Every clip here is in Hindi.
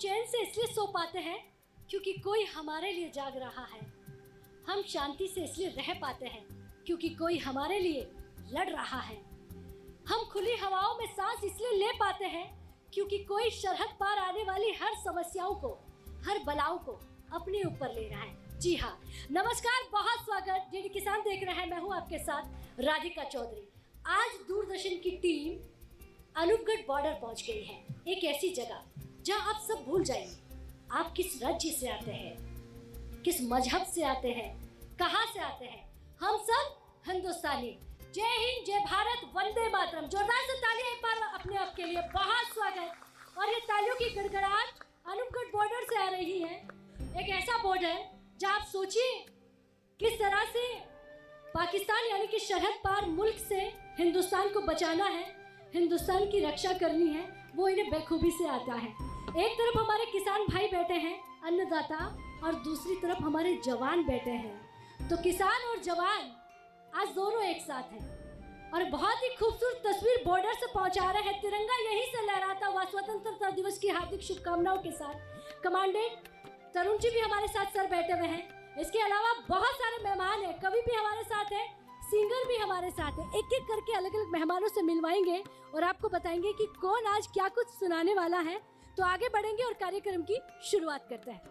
चैन से इसलिए सो पाते हैं क्योंकि कोई हमारे लिए जाग रहा है। हम शांति से इसलिए रह पाते हैं क्योंकि कोई हमारे लिए लड़ रहा है। हम खुली हवाओं में सांस इसलिए ले पाते हैं क्योंकि कोई सरहद पार आने वाली हर समस्याओं को, हर बलाओं को अपने ऊपर ले रहा है। जी हाँ, नमस्कार, बहुत स्वागत। डीडी किसान देख रहे हैं, मैं हूँ आपके साथ राधिका चौधरी। आज दूरदर्शन की टीम अनूपगढ़ बॉर्डर पहुँच गई है, एक ऐसी जगह जहाँ आप सब भूल जाएंगे आप किस राज्य से आते हैं, किस मजहब से आते हैं, कहाँ से आते हैं। हम सब हिंदुस्तानी। जय हिंद, जय भारत, वंदे मातरम। जोरदार से तालियां एक बार अपने आप के लिए, बहुत स्वागत। और ये तालियों की गड़गड़ाहट अनूपगढ़ बॉर्डर से आ रही है, एक ऐसा बॉर्डर जहाँ आप सोचिए किस तरह से पाकिस्तान यानी कि सरहद पार मुल्क से हिंदुस्तान को बचाना है, हिंदुस्तान की रक्षा करनी है, वो इन्हें बेखूबी से आता है। एक तरफ हमारे किसान भाई बैठे हैं, अन्नदाता, और दूसरी तरफ हमारे जवान बैठे हैं। तो किसान और जवान आज दोनों एक साथ हैं और बहुत ही खूबसूरत तस्वीर बॉर्डर से पहुंचा रहे हैं। तिरंगा यहीं से लहराता हुआ स्वतंत्रता दिवस की हार्दिक शुभकामनाओं के साथ कमांडेंट तरुण जी भी हमारे साथ सर बैठे हुए हैं। इसके अलावा बहुत सारे मेहमान हैं, कवि भी हमारे साथ है, सिंगर भी हमारे साथ है। एक एक करके अलग अलग मेहमानों से मिलवाएंगे और आपको बताएंगे कि कौन आज क्या कुछ सुनाने वाला है। तो आगे बढ़ेंगे और कार्यक्रम की शुरुआत करते हैं।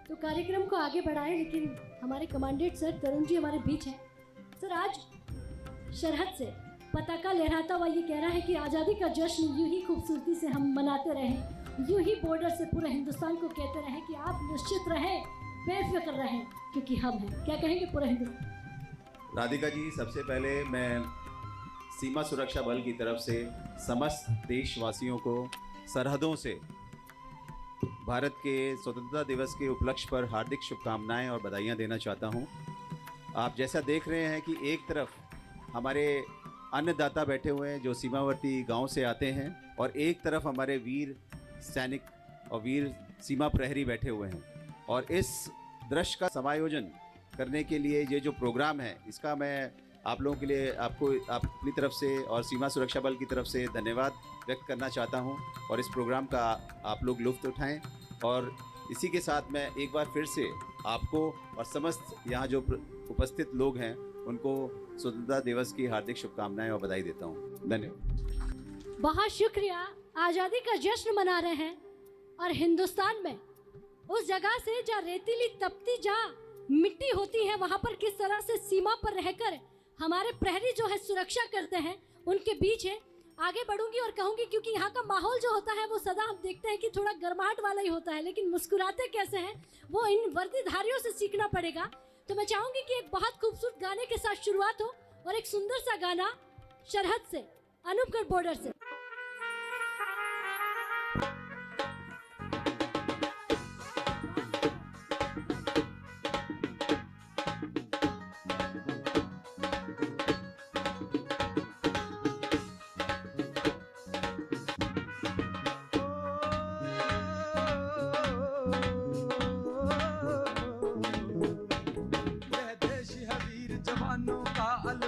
तो कार्यक्रम को आगे बढ़ाएं, लेकिन हमारे कमांडेंट सर तरुण जी हमारे बीच हैं। सर, आज सरहद से पताका लहराता हुआ ये कह रहा है कि आज़ादी का जश्न यूं ही खूबसूरती से हम मनाते रहें, यूं ही बॉर्डर से पूरे हिंदुस्तान को कहते रहें कि आप निश्चित रहें, बेफिक्र रहें, क्योंकि हम हैं। क्या कहेंगे पूरा हिंदुस्तान? राधिका जी, सबसे पहले मैं सीमा सुरक्षा बल की तरफ से समस्त देशवासियों को सरहदों से भारत के स्वतंत्रता दिवस के उपलक्ष्य पर हार्दिक शुभकामनाएं और बधाइयां देना चाहता हूं। आप जैसा देख रहे हैं कि एक तरफ हमारे अन्नदाता बैठे हुए हैं जो सीमावर्ती गांव से आते हैं, और एक तरफ हमारे वीर सैनिक और वीर सीमा प्रहरी बैठे हुए हैं। और इस दृश्य का समायोजन करने के लिए ये जो प्रोग्राम है, इसका मैं आप लोगों के लिए आप अपनी तरफ से और सीमा सुरक्षा बल की तरफ से धन्यवाद व्यक्त करना चाहता हूं। और इस प्रोग्राम का आप लोग लुत्फ़ उठाएं। और इसी के साथ मैं एक बार फिर से आपको और समस्त यहाँ जो उपस्थित लोग हैं उनको स्वतंत्रता दिवस की हार्दिक शुभकामनाएं और बधाई देता हूँ। धन्यवाद। बहुत शुक्रिया। आज़ादी का जश्न मना रहे हैं और हिंदुस्तान में उस जगह से जहाँ रेतीली तपती जहाँ मिट्टी होती है, वहाँ पर किस तरह से सीमा पर रहकर हमारे प्रहरी जो है सुरक्षा करते हैं, उनके बीच है। आगे बढ़ूंगी और कहूंगी, क्योंकि यहाँ का माहौल जो होता है वो सदा हम देखते हैं कि थोड़ा गर्माहट वाला ही होता है, लेकिन मुस्कुराते कैसे हैं वो इन वर्दीधारियों से सीखना पड़ेगा। तो मैं चाहूंगी कि एक बहुत खूबसूरत गाने के साथ शुरुआत हो, और एक सुंदर सा गाना सरहद से, अनूपगढ़ बॉर्डर से।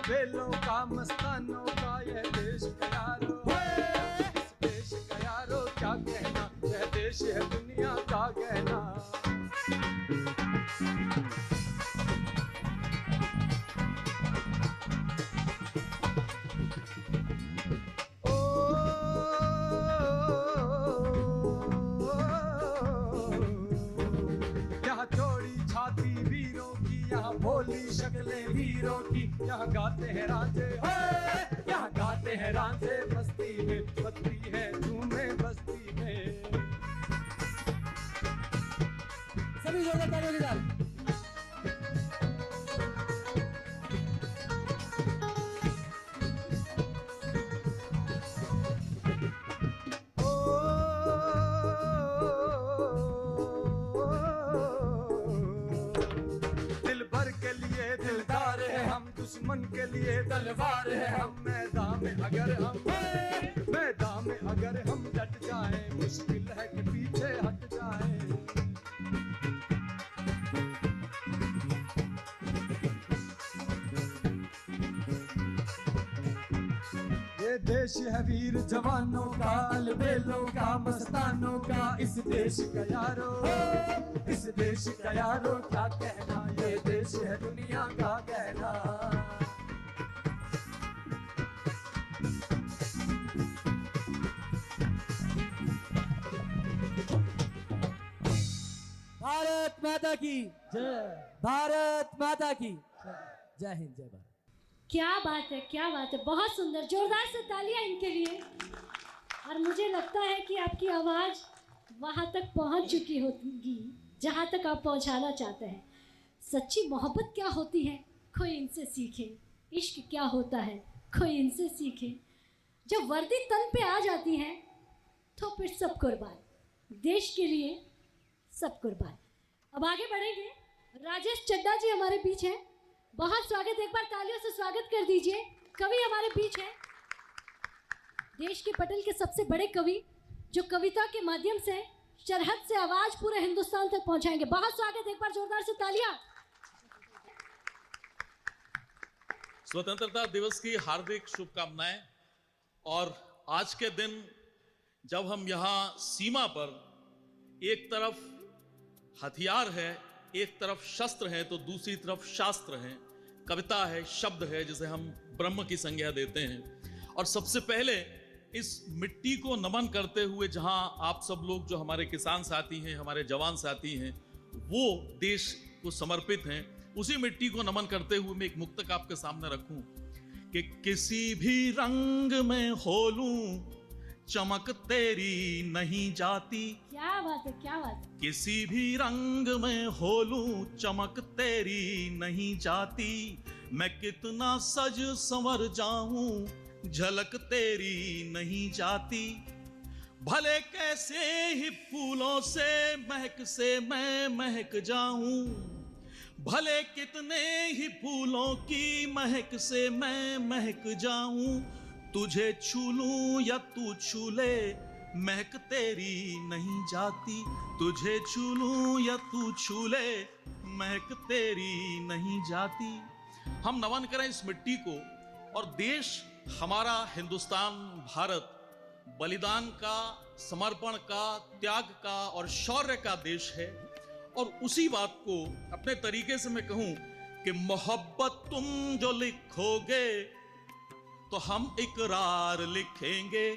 बेलों का, मस्तानों का यह देश का यारो, इस देश का यारो क्या कहना, यह देश है दुनिया का कहना। यहाँ चौड़ी छाती वीरों की, यहाँ भोली शक्लें वीरों की, यहाँ गाते हैं रांझे, यहाँ गाते हैं रांझे बस्ती में, बस्ती है झूमे बस्ती में। सभी जोरदार तालियों के साथ। दुश्मन के लिए तलवार है हम, मैदान में अगर हम डट जाएं, मुश्किल है कि पीछे हट जाएं। ये ये देश है वीर जवानों का, अलबेलों का, मस्तानों का। इस देश का यारो, इस देश का यारो क्या कहना, ये देश है दुनिया का कहना। भारत माता की जय, भारत माता की जय हिंद, जय भारत। क्या बात है, क्या बात है, बहुत सुंदर, जोरदार से तालियां इनके लिए। और मुझे लगता है कि आपकी आवाज़ वहाँ तक पहुँच चुकी होगी जहाँ तक आप पहुँचाना चाहते हैं। सच्ची मोहब्बत क्या होती है, कोई इनसे सीखे। इश्क क्या होता है, कोई इनसे सीखे। जब वर्दी तन पे आ जाती है तो फिर सब कुर्बान, देश के लिए सब कुर्बान। अब आगे बढ़ेंगे, राजेश चड्डा जी हमारे बीच हैं। बहुत स्वागत, एक बार तालियों से स्वागत कर दीजिए। कवि हमारे बीच हैं, देश के पटल के सबसे बड़े कवि, जो कविता के माध्यम से सरहद से आवाज पूरे हिंदुस्तान तक पहुंचाएंगे। बहुत स्वागत, एक बार जोरदार से तालियां। स्वतंत्रता दिवस की हार्दिक शुभकामनाएं। और आज के दिन जब हम यहाँ सीमा पर एक तरफ हथियार है, एक तरफ शस्त्र है, तो दूसरी तरफ शास्त्र है, कविता है, शब्द है, जिसे हम ब्रह्म की संज्ञा देते हैं। और सबसे पहले इस मिट्टी को नमन करते हुए, जहां आप सब लोग जो हमारे किसान साथी हैं, हमारे जवान साथी हैं, वो देश को समर्पित हैं, उसी मिट्टी को नमन करते हुए मैं एक मुक्तक आपके सामने रखूं कि किसी भी रंग में हो लूं चमक तेरी नहीं जाती। क्या बात है, क्या बात है। किसी भी रंग में हो लूं चमक तेरी नहीं जाती, मैं कितना सज संवर जाऊं झलक तेरी नहीं जाती। भले कैसे ही फूलों से मैं महक जाऊं, भले कितने ही फूलों की महक से मैं महक जाऊं, तुझे छू लूं या तू छू ले महक तेरी नहीं जाती, तुझे छू लूं या तू छू ले महक तेरी नहीं जाती। हम नमन करें इस मिट्टी को। और देश हमारा हिंदुस्तान, भारत बलिदान का, समर्पण का, त्याग का और शौर्य का देश है। और उसी बात को अपने तरीके से मैं कहूं कि मोहब्बत तुम जो लिखोगे तो हम इकरार लिखेंगे,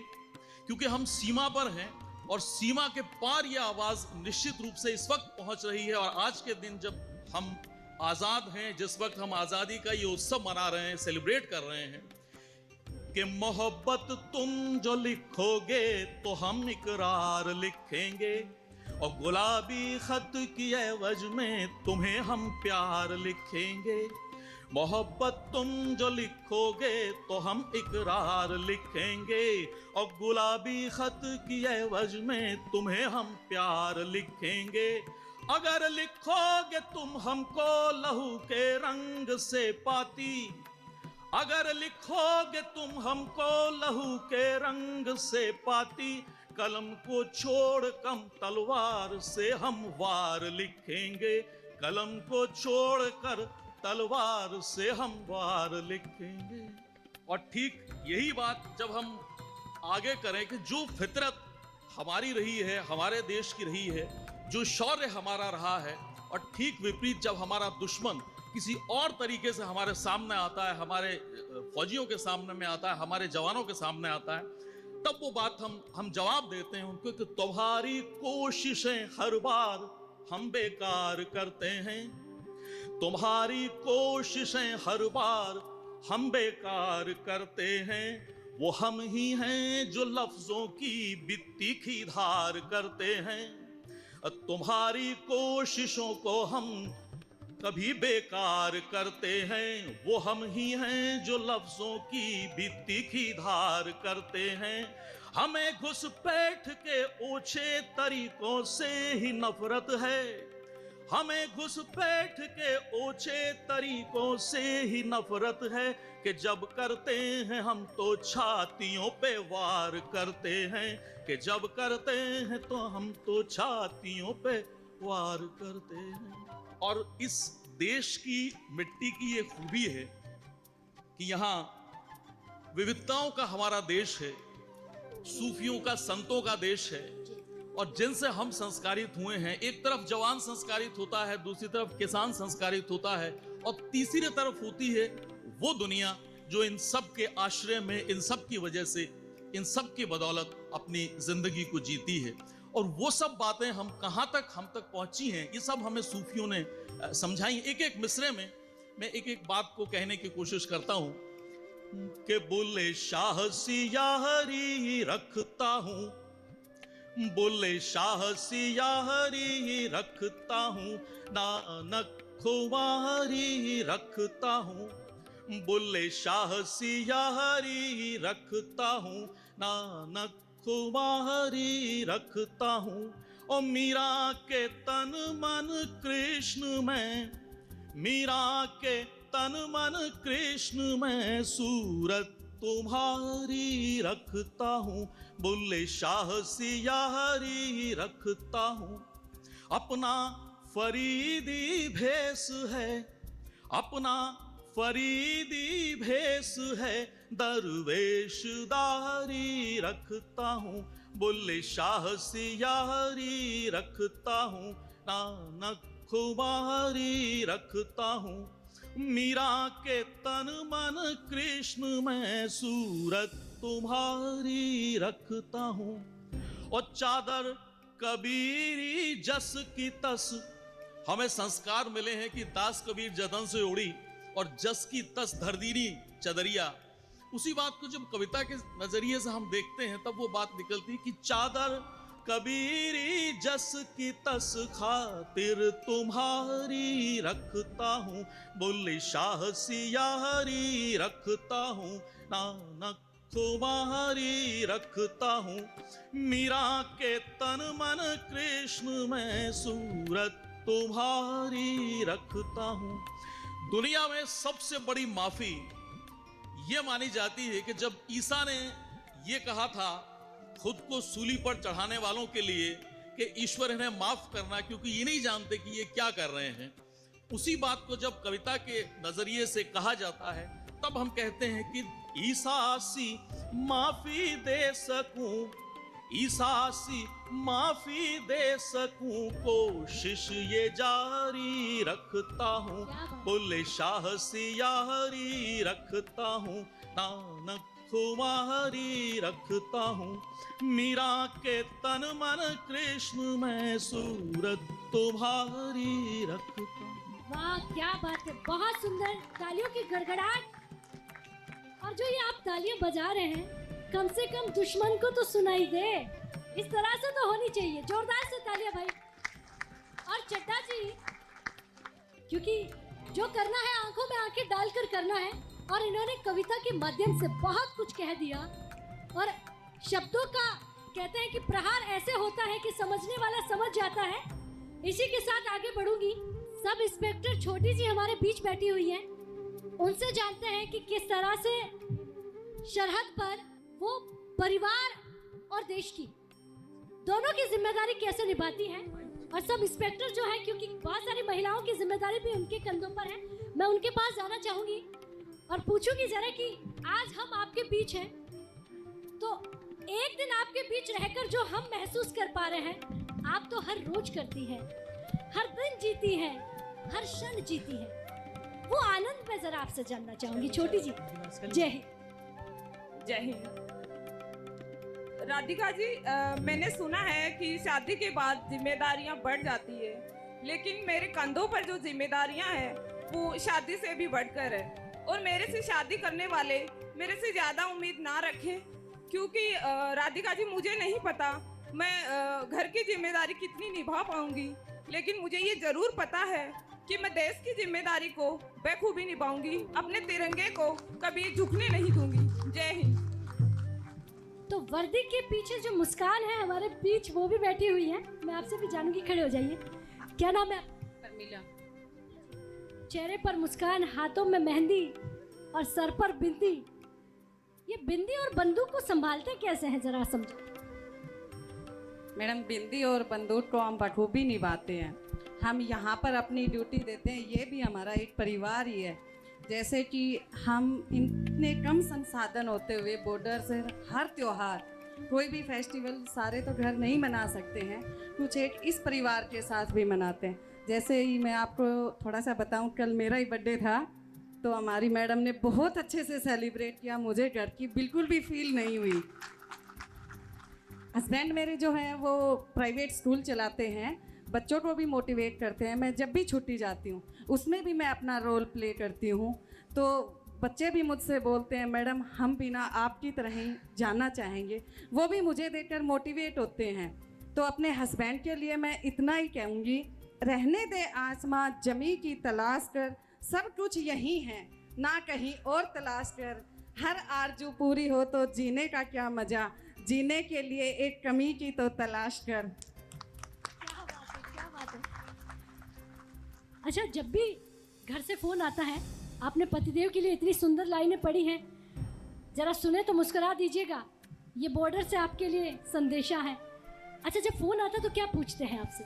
क्योंकि हम सीमा पर हैं और सीमा के पार यह आवाज निश्चित रूप से इस वक्त पहुंच रही है। और आज के दिन जब हम आजाद हैं, जिस वक्त हम आजादी का ये उत्सव मना रहे हैं, सेलिब्रेट कर रहे हैं, कि मोहब्बत तुम जो लिखोगे तो हम इकरार लिखेंगे, और गुलाबी खत की एवज में तुम्हें हम प्यार लिखेंगे। मोहब्बत तुम जो लिखोगे तो हम इकरार लिखेंगे, और गुलाबी खत की एवज में तुम्हें हम प्यार लिखेंगे। अगर लिखोगे तुम हमको लहू के रंग से पाती, अगर लिखोगे तुम हमको लहू के रंग से पाती, कलम को छोड़ कम तलवार से हम वार लिखेंगे, कलम को छोड़ कर तलवार से हम वार लिखेंगे। और ठीक यही बात जब हम आगे करें कि जो फितरत हमारी रही है, हमारे देश की रही है, जो शौर्य हमारा रहा है, और ठीक विपरीत जब हमारा दुश्मन किसी और तरीके से हमारे सामने आता है, हमारे फौजियों के सामने में आता है, हमारे जवानों के सामने आता है, तब वो बात हम जवाब देते हैं उनको कि तुम्हारी कोशिशें हर बार हम बेकार करते हैं, तुम्हारी कोशिशें हर बार हम बेकार करते हैं। वो हम ही हैं जो लफ्जों की तीखी धार करते हैं, तुम्हारी कोशिशों को हम कभी बेकार करते हैं। वो हम ही हैं जो लफ्जों की तीखी धार करते हैं। हमें घुसपैठ के ओछे तरीकों से ही नफरत है, हमें घुसपैठ के ओछे तरीकों से ही नफरत है, कि जब करते हैं हम तो छातियों पे वार करते हैं, कि जब करते हैं तो हम तो छातियों पे वार करते हैं। और इस देश की मिट्टी की ये खूबी है कि यहाँ विविधताओं का हमारा देश है, सूफियों का, संतों का देश है, और जिनसे हम संस्कारित हुए हैं। एक तरफ जवान संस्कारित होता है, दूसरी तरफ किसान संस्कारित होता है, और तीसरी तरफ होती है वो दुनिया जो इन सब के आश्रय में, इन सब की वजह से, इन सब की बदौलत अपनी जिंदगी को जीती है। और वो सब बातें हम कहाँ तक हम तक पहुंची हैं, ये सब हमें सूफियों ने समझाई। एक एक मिसरे में मैं एक एक बात को कहने की कोशिश करता हूं कि बुल्ले शाह सियाहरी रखता हूं, बुल्ले शाह सियाहरी रखता हूं, नानक खुमारी रखता हूं, बुल्ले शाह सियाहरी रखता हूं, नानक खुमारी रखता हूं। और मीरा के तन मन कृष्ण में, मीरा के तन मन कृष्ण में, सूरत तुम्हारी रखता हूं, बुल्ले शाह सियाहरी रखता हूं। अपना फरीदी भेष है, अपना फरीदी भेष है, दरवेशदारी रखता हूं, बुल्ले शाह सियाहरी रखता हूं, नानक खुमारी रखता हूं। मीरा के तन मन कृष्ण में, सूरत तुम्हारी रखता हूं। और चादर कबीरी जस की तस, हमें संस्कार मिले हैं कि दास कबीर जतन से उड़ी और जस की तस धरदीनी चदरिया। उसी बात को जब कविता के नजरिए से हम देखते हैं तब वो बात निकलती है कि चादर कबीरी जस की तस, खातिर तुम्हारी रखता हूं, बुल्ले शाह सियाहरी रखता हूं, नानक तुम्हारी रखता हूं। मीरा के तन मन कृष्ण में, सूरत तुम्हारी रखता हूं। दुनिया में सबसे बड़ी माफी ये मानी जाती है कि जब ईसा ने ये कहा था खुद को सूली पर चढ़ाने वालों के लिए कि ईश्वर इन्हें माफ करना क्योंकि ये नहीं जानते कि ये क्या कर रहे हैं, उसी बात को जब कविता के नजरिए से कहा जाता है तब हम कहते हैं कि ईसा सी माफी दे सकूं, ईसा सी माफी दे सकूं, कोशिश ये जारी रखता हूं, बुल्ले शाह सियाहरी रखता हूं, नानक खुमारी रखता हूं। मीरा के तन मन कृष्ण में, सूरत तुम्हारी रखता हूं। वाह क्या बात है, बहुत सुंदर, तालियों की गड़गड़ाहट। और जो ये आप तालियां बजा रहे हैं, कम से कम दुश्मन को तो सुनाई दे, इस तरह से तो होनी चाहिए। जोरदार से तालियां भाई। और चड्डा जी, क्योंकि जो करना है आंखों में आंखें डालकर करना है, और इन्होंने कविता के माध्यम से बहुत कुछ कह दिया। और शब्दों का कहते हैं कि प्रहार ऐसे होता है कि समझने वाला समझ जाता है। इसी के साथ आगे बढ़ूंगी। सब इंस्पेक्टर छोटी जी हमारे बीच बैठी हुई हैं, उनसे जानते हैं कि किस तरह से सरहद पर वो परिवार और देश की दोनों की जिम्मेदारी कैसे निभाती है। और सब इंस्पेक्टर जो है, क्योंकि बहुत सारी महिलाओं की जिम्मेदारी भी उनके कंधों पर है, मैं उनके पास जाना चाहूंगी और पूछूंगी जरा कि आज हम आपके बीच हैं, तो एक दिन आपके बीच रहकर जो हम महसूस कर पा रहे हैं, आप तो हर रोज करती हैं, हर दिन जीती हैं, हर क्षण जीती हैं, वो आनंद मैं जरा आपसे जानना चाहूंगी। छोटी जी, जय हिंद। जय हिंद। राधिका जी, मैंने सुना है कि शादी के बाद जिम्मेदारियां बढ़ जाती है, लेकिन मेरे कंधों पर जो जिम्मेदारियां हैं वो शादी से भी बढ़कर है। और मेरे से शादी करने वाले मेरे से ज़्यादा उम्मीद ना रखें, क्योंकि राधिका जी मुझे नहीं पता मैं घर की जिम्मेदारी कितनी निभा पाऊंगी, लेकिन मुझे ये ज़रूर पता है कि मैं देश की जिम्मेदारी को बखूबी निभाऊंगी, अपने तिरंगे को कभी झुकने नहीं दूंगी। जय हिंद। तो वर्दी के पीछे जो मुस्कान है हमारे बीच, वो भी बैठी हुई है। मैं आपसे भी जानूंगी, खड़े हो जाइए। क्या नाम है? शर्मिला। चेहरे पर मुस्कान, हाथों में मेहंदी और सर पर बिंदी। ये बिंदी और बंदूक को संभालते कैसे हैं, जरा समझो। मैडम, बिंदी और बंदूक को हम बखूबी निभाते हैं। हम यहाँ पर अपनी ड्यूटी देते हैं, ये भी हमारा एक परिवार ही है। जैसे कि हम इतने कम संसाधन होते हुए बॉर्डर से हर त्योहार, कोई भी फेस्टिवल सारे तो घर नहीं मना सकते हैं, कुछ एक इस परिवार के साथ भी मनाते हैं। जैसे ही मैं आपको थोड़ा सा बताऊं, कल मेरा ही बर्थडे था, तो हमारी मैडम ने बहुत अच्छे से सेलिब्रेट किया, मुझे घर की बिल्कुल भी फील नहीं हुई। हस्बैंड मेरे जो हैं वो प्राइवेट स्कूल चलाते हैं, बच्चों को भी मोटिवेट करते हैं। मैं जब भी छुट्टी जाती हूँ उसमें भी मैं अपना रोल प्ले करती हूँ, तो बच्चे भी मुझसे बोलते हैं मैडम हम भी ना आपकी तरह ही जाना चाहेंगे, वो भी मुझे देखकर मोटिवेट होते हैं। तो अपने हस्बैंड के लिए मैं इतना ही कहूँगी, रहने दे आसमां जमी की तलाश कर, सब कुछ यही है ना कहीं और तलाश कर, हर आरजू पूरी हो तो जीने का क्या मज़ा, जीने के लिए एक कमी की तो तलाश कर। क्या बात है, क्या बात है। अच्छा, जब भी घर से फोन आता है, आपने पतिदेव के लिए इतनी सुंदर लाइनें पढ़ी हैं, जरा सुने तो मुस्कुरा दीजिएगा। ये बॉर्डर से आपके लिए संदेशा है। अच्छा, जब फोन आता है तो क्या पूछते हैं आपसे?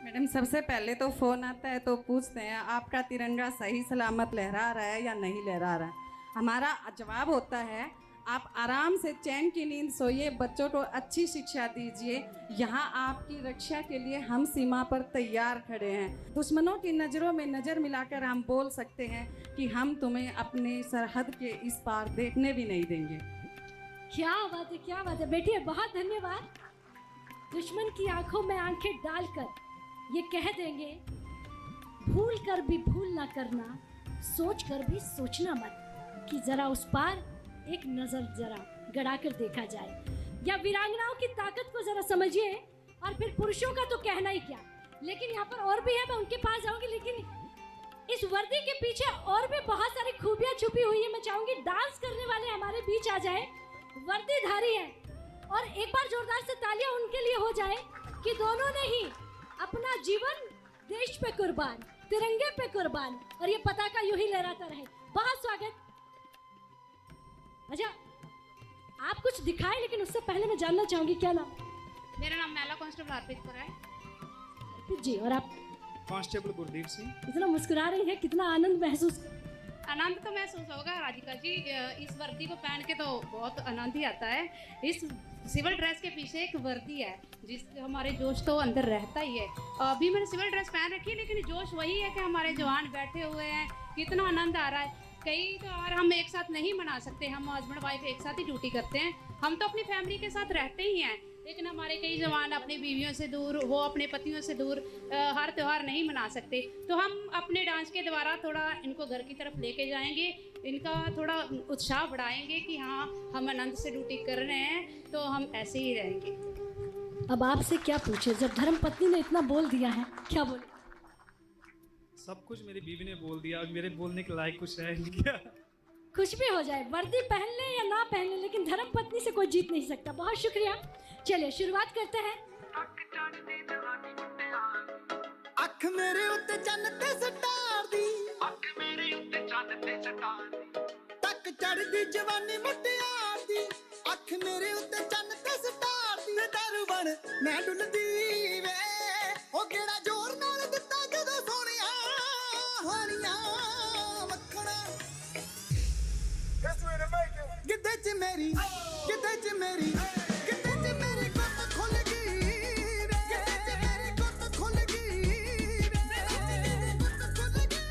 मैडम सबसे पहले तो फ़ोन आता है तो पूछते हैं आपका तिरंगा सही सलामत लहरा रहा है या नहीं लहरा रहा है। हमारा जवाब होता है आप आराम से चैन की नींद सोइए, बच्चों को अच्छी शिक्षा दीजिए, यहाँ आपकी रक्षा के लिए हम सीमा पर तैयार खड़े हैं। दुश्मनों की नज़रों में नज़र मिलाकर हम बोल सकते हैं कि हम तुम्हें अपनी सरहद के इस पार देखने भी नहीं देंगे। क्या बात है, क्या बात है। बेटी बहुत धन्यवाद। दुश्मन की आंखों में आंखें डालकर ये कह देंगे, भूल कर भी भूल ना करना, सोच कर भी सोचना मत, कि जरा उस पार एक नजर जरा गड़ा कर देखा जाए। या वीरांगनाओं की ताकत को जरा समझिए, और फिर पुरुषों का तो कहना ही क्या। लेकिन यहाँ पर और भी है, मैं उनके पास जाऊंगी, लेकिन इस वर्दी के पीछे और भी बहुत सारी खूबियां छुपी हुई है। मैं चाहूंगी डांस करने वाले हमारे बीच आ जाए, वर्दीधारी है, और एक बार जोरदार से तालियां उनके लिए हो जाए कि दोनों ने ही अपना जीवन देश पे कुर्बान, तिरंगे पे कुर्बान, और ये पताका यूं ही लहराता रहे। बहुत स्वागत। अच्छा, आप कुछ दिखाएं, लेकिन उससे पहले मैं जानना चाहूंगी क्या नाम? मेरा नाम महिला कांस्टेबल अर्पित पुरा है जी। और आप? कांस्टेबल गुरदीप सिंह। इतना मुस्कुरा रही है, कितना आनंद महसूस? आनंद तो महसूस होगा राधिका जी, इस वर्दी को पहन के तो बहुत आनंद ही आता है। इस सिविल ड्रेस के पीछे एक वर्दी है जिस हमारे जोश तो अंदर रहता ही है। अभी मैंने सिविल ड्रेस पहन रखी है, लेकिन जोश वही है कि हमारे जवान बैठे हुए हैं, कितना आनंद आ रहा है। कई त्योहार हम एक साथ नहीं मना सकते, हम हस्बैंड वाइफ एक साथ ही ड्यूटी करते हैं, हम तो अपनी फैमिली के साथ रहते ही हैं, लेकिन हमारे कई जवान अपनी बीवियों से दूर, वो अपने पतियों से दूर हर त्यौहार नहीं मना सकते। तो हम अपने डांस के द्वारा थोड़ा इनको घर की तरफ लेके जाएंगे, इनका थोड़ा उत्साह बढ़ाएंगे कि हाँ हम आनंद से ड्यूटी कर रहे हैं, तो हम ऐसे ही रहेंगे। अब आपसे क्या पूछे, जब धर्मपत्नी ने इतना बोल दिया है, क्या बोले? सब कुछ मेरी बीवी ने बोल दिया, मेरे बोलने के लायक कुछ रह नहीं गया। कुछ भी हो जाए, वर्दी पहन ले या ना पहन ले, लेकिन धर्मपत्नी से कोई जीत नहीं सकता। बहुत शुक्रिया। चलिए शुरुआत करते हैं। अख मेरे उत्ते चन्न ते सटार दी, अख मेरे उत्ते चन्न ते सटार दी, तक चढ़दी जवानी मुटियार दी, अख मेरे उत्ते चन्न ते सटार दी, दर बन मैं डुलदी वे, ओ केड़ा जोर नाल दित्ता जदों सोहणिया हानिया मक्खणा, किते च मेरी, किते च मेरी, किते च मेरी गुੱਤ खुल गई वे, किते च मेरी गुੱਤ खुल गई वे, मेरी गुੱਤ खुल गई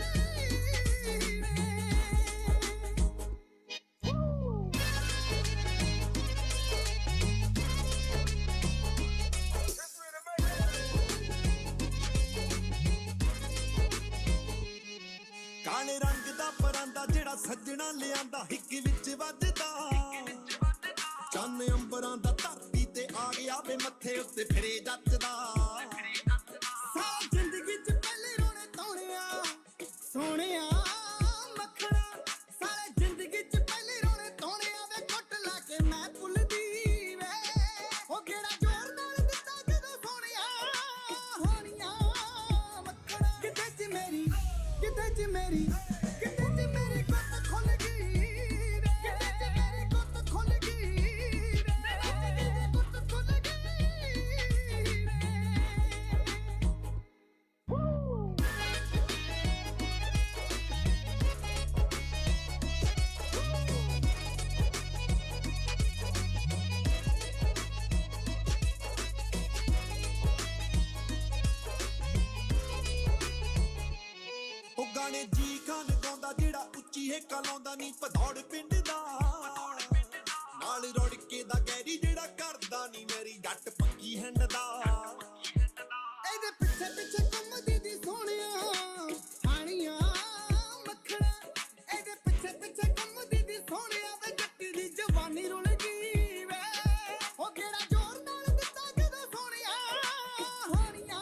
काले रंग दा परांदा जेड़ा सज्जਣਾ लियांदा हिक विच वजदा, चन्न अंबरां दा धरती ते आ गया वे मत्थे उत्ते फिरे जचदा, सारी जिंदगी च पहले रोने तोड़िया सोहणिया मक्खणा, सारी जिंदगी च पहले रोने तोड़िया वे कुट ला के मैं भुलदी वे, ओ केड़ा जोर नाल दित्ता जदों सोहणिया हानिया मक्खणा, किते च मेरी, किते च मेरी, किते च मेरी गुੱਤ खुल गई वे, किते च मेरी गुੱਤ खुल गई वे, मेरी गुੱਤ खुल गई वे। ਗਾਣੇ ਜੀ ਖਾਨ ਗਾਉਂਦਾ ਜਿਹੜਾ ਉੱਚੀ ਹੇਕਾ ਲਾਉਂਦਾ ਨੀ ਭਦੌੜ ਪਿੰਡ ਦਾ ਨਾਲ ਰੋੜ ਕੇ ਦਾ ਗੈਰੀ ਜਿਹੜਾ ਕਰਦਾ ਨੀ ਮੇਰੀ ਜੱਟ ਪੱਕੀ ਹੰਡ ਦਾ ਇਹਦੇ ਪਿੱਛੇ ਪਿੱਛੇ ਘੁੰਮਦੀ ਦੀ ਸੋਹਣਿਆ ਹਾਣੀਆਂ ਮੱਖਣਾ ਇਹਦੇ ਪਿੱਛੇ ਪਿੱਛੇ ਘੁੰਮਦੀ ਦੀ ਸੋਹਣਿਆ ਵੇ ਜੱਟੀ ਦੀ ਜਵਾਨੀ ਰੁਲ ਗਈ ਵੇ ਉਹ ਕਿਹੜਾ ਜ਼ੋਰ ਨਾਲ ਦਿੱਤਾ ਜਦੋਂ ਸੋਹਣਿਆ ਹਾਣੀਆਂ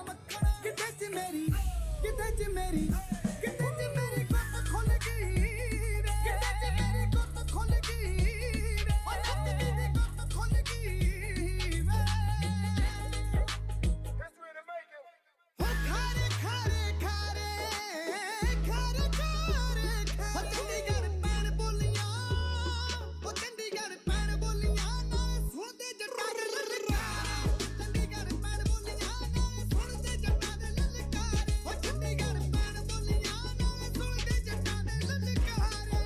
ਮੱਖਣਾ ਕਿਤੇ ਚ ਮੇਰੀ ਕਿਤੇ ਚ ਮੇਰੀ ਕਿਤੇ ਚ ਮੇਰੀ ਗੁੱਤ ਖੁੱਲ ਗਈ ਵੇ ਕਿਤੇ ਚ ਮੇਰੀ ਗੁੱਤ ਖੁੱਲ ਗਈ ਵੇ ਉਹ ਜੱਟੀ ਦੀ ਗੁੱਤ ਖੁੱਲ ਗਈ ਵੇ ਹੋ ਖਾਰੇ ਖਾਰੇ ਖਾਰੇ ਖਾਰੇ ਖਾਰੇ ਹੋ ਚੰਡੀਗੜ੍ਹ ਪੈਣ ਬੋਲੀਆਂ ਹੋ ਚੰਡੀਗੜ੍ਹ ਪੈਣ ਬੋਲੀਆਂ ਨਾਲੇ ਸੁਣਦੇ ਜੱਟਾਂ ਦੇ ਲਲਕਾਰੇ ਚੰਡੀਗੜ੍ਹ ਪੈਣ ਬੋਲੀਆਂ ਨਾਲੇ ਸੁਣਦੇ ਜੱਟਾਂ ਦੇ ਲਲਕਾਰੇ ਹੋ ਚੰਡੀਗੜ੍ਹ ਪੈਣ ਬੋਲੀਆਂ ਨਾਲੇ ਸੁਣਦੇ ਜੱਟਾਂ ਦੇ ਲਲਕਾਰੇ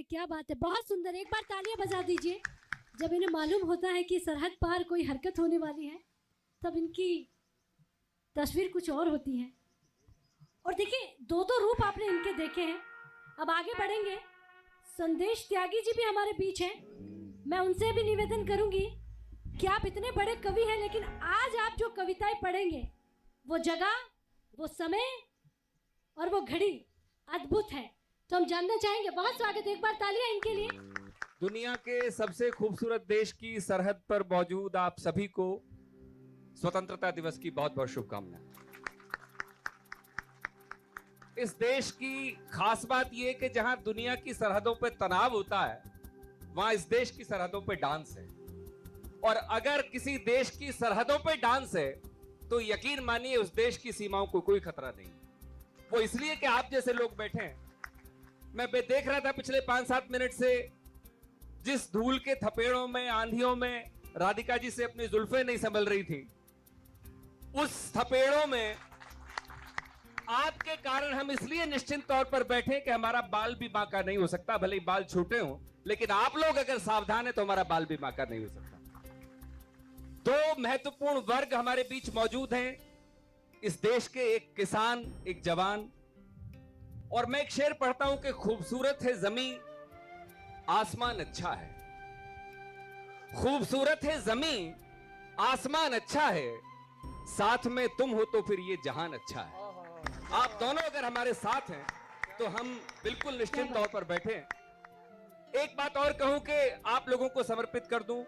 क्या बात है, बहुत सुंदर। एक बार तालियां बजा दीजिए। जब इन्हें मालूम होता है कि सरहद पार कोई हरकत होने वाली है तब इनकी तस्वीर कुछ और होती है। और देखिए, दो रूप आपने इनके देखे हैं। अब आगे बढ़ेंगे। संदेश त्यागी जी भी हमारे बीच हैं। मैं उनसे भी निवेदन करूंगी कि आप इतने बड़े कवि हैं, लेकिन आज आप जो कविताएं पढ़ेंगे वो जगह, वो समय और वो घड़ी अद्भुत है। तो हम जानना चाहेंगे। बहुत स्वागत है, एक बार तालियां इनके लिए। दुनिया के सबसे खूबसूरत देश की सरहद पर मौजूद आप सभी को स्वतंत्रता दिवस की बहुत बहुत शुभकामनाएं। इस देश की खास बात यह कि जहां दुनिया की सरहदों पर तनाव होता है, वहां इस देश की सरहदों पर डांस है। और अगर किसी देश की सरहदों पर डांस है तो यकीन मानिए उस देश की सीमाओं को कोई खतरा नहीं। वो इसलिए कि आप जैसे लोग बैठे हैं। मैं देख रहा था पिछले 5-7 मिनट से जिस धूल के थपेड़ों में, आंधियों में राधिका जी से अपनी जुल्फें नहीं संभल रही थी, उस थपेड़ों में आपके कारण हम इसलिए निश्चिंत तौर पर बैठे कि हमारा बाल भी बांका नहीं हो सकता। भले ही बाल छोटे हों, लेकिन आप लोग अगर सावधान है तो हमारा बाल भी बांका नहीं हो सकता। दो महत्वपूर्ण वर्ग हमारे बीच मौजूद हैं, इस देश के एक किसान, एक जवान। और मैं एक शेर पढ़ता हूं कि खूबसूरत है जमीन, आसमान अच्छा है। खूबसूरत है जमीन, आसमान अच्छा है, साथ में तुम हो तो फिर ये जहान अच्छा है। आप दोनों अगर हमारे साथ हैं तो हम बिल्कुल निश्चित तौर पर बैठे हैं। एक बात और कहूं कि आप लोगों को समर्पित कर दूं,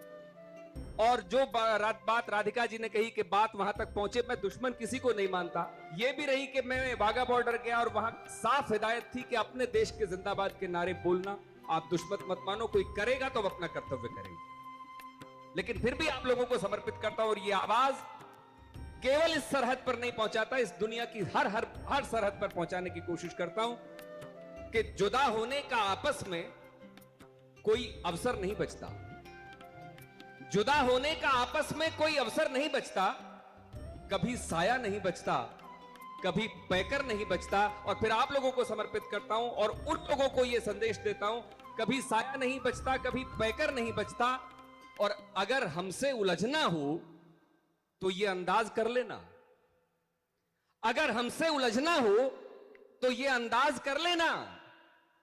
और जो बात राधिका जी ने कही कि बात वहां तक पहुंचे, मैं दुश्मन किसी को नहीं मानता। ये भी रही कि मैं वाघा बॉर्डर गया और वहां साफ हिदायत थी कि अपने देश के जिंदाबाद के नारे बोलना। आप दुश्मन मत मानो, कोई करेगा तो अपना कर्तव्य करेंगे। लेकिन फिर भी आप लोगों को समर्पित करता हूं, और ये आवाज केवल इस सरहद पर नहीं पहुंचाता, इस दुनिया की हर सरहद पर पहुंचाने की कोशिश करता हूं कि जुदा होने का आपस में कोई अवसर नहीं बचता। जुदा होने का आपस में कोई अवसर नहीं बचता, कभी साया नहीं बचता, कभी पैकर नहीं बचता। और फिर आप लोगों को समर्पित करता हूं और उन लोगों को यह संदेश देता हूं, कभी साया नहीं बचता, कभी पैकर नहीं बचता। और अगर हमसे उलझना हो तो यह अंदाज कर लेना, अगर हमसे उलझना हो तो यह अंदाज कर लेना,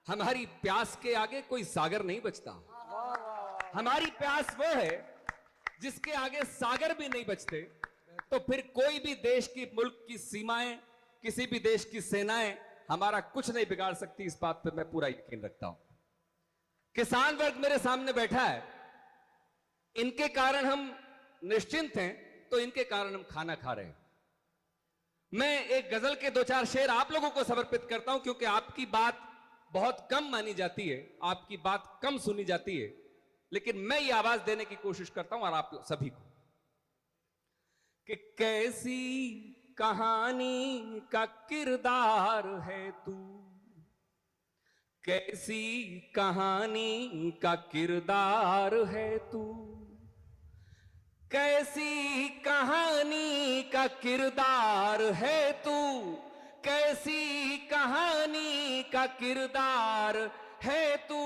हमारी प्यास के आगे कोई सागर नहीं बचता। हमारी प्यास वो है जिसके आगे सागर भी नहीं बचते। तो फिर कोई भी देश की, मुल्क की सीमाएं, किसी भी देश की सेनाएं हमारा कुछ नहीं बिगाड़ सकती। इस बात पर मैं पूरा यकीन रखता हूं। किसान वर्ग मेरे सामने बैठा है, इनके कारण हम निश्चिंत हैं, तो इनके कारण हम खाना खा रहे हैं। मैं एक गजल के 2-4 शेर आप लोगों को समर्पित करता हूं, क्योंकि आपकी बात बहुत कम मानी जाती है, आपकी बात कम सुनी जाती है, लेकिन मैं ये आवाज देने की कोशिश करता हूं और आप सभी को, कि कैसी कहानी का किरदार है तू, कैसी कहानी का किरदार है तू, कैसी कहानी का किरदार है तू, कैसी कहानी का किरदार है तू।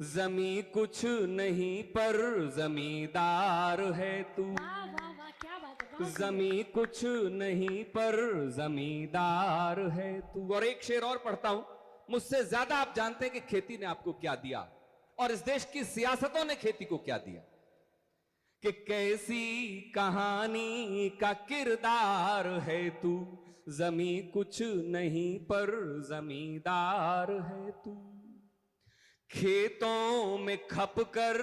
जमी कुछ नहीं पर जमींदार है तू। वाह वाह जमी कुछ नहीं पर जमींदार है तू। और एक शेर और पढ़ता हूं, मुझसे ज्यादा आप जानते हैं कि खेती ने आपको क्या दिया और इस देश की सियासतों ने खेती को क्या दिया। कि कैसी कहानी का किरदार है तू, जमी कुछ नहीं पर जमींदार है तू। खेतों में खप कर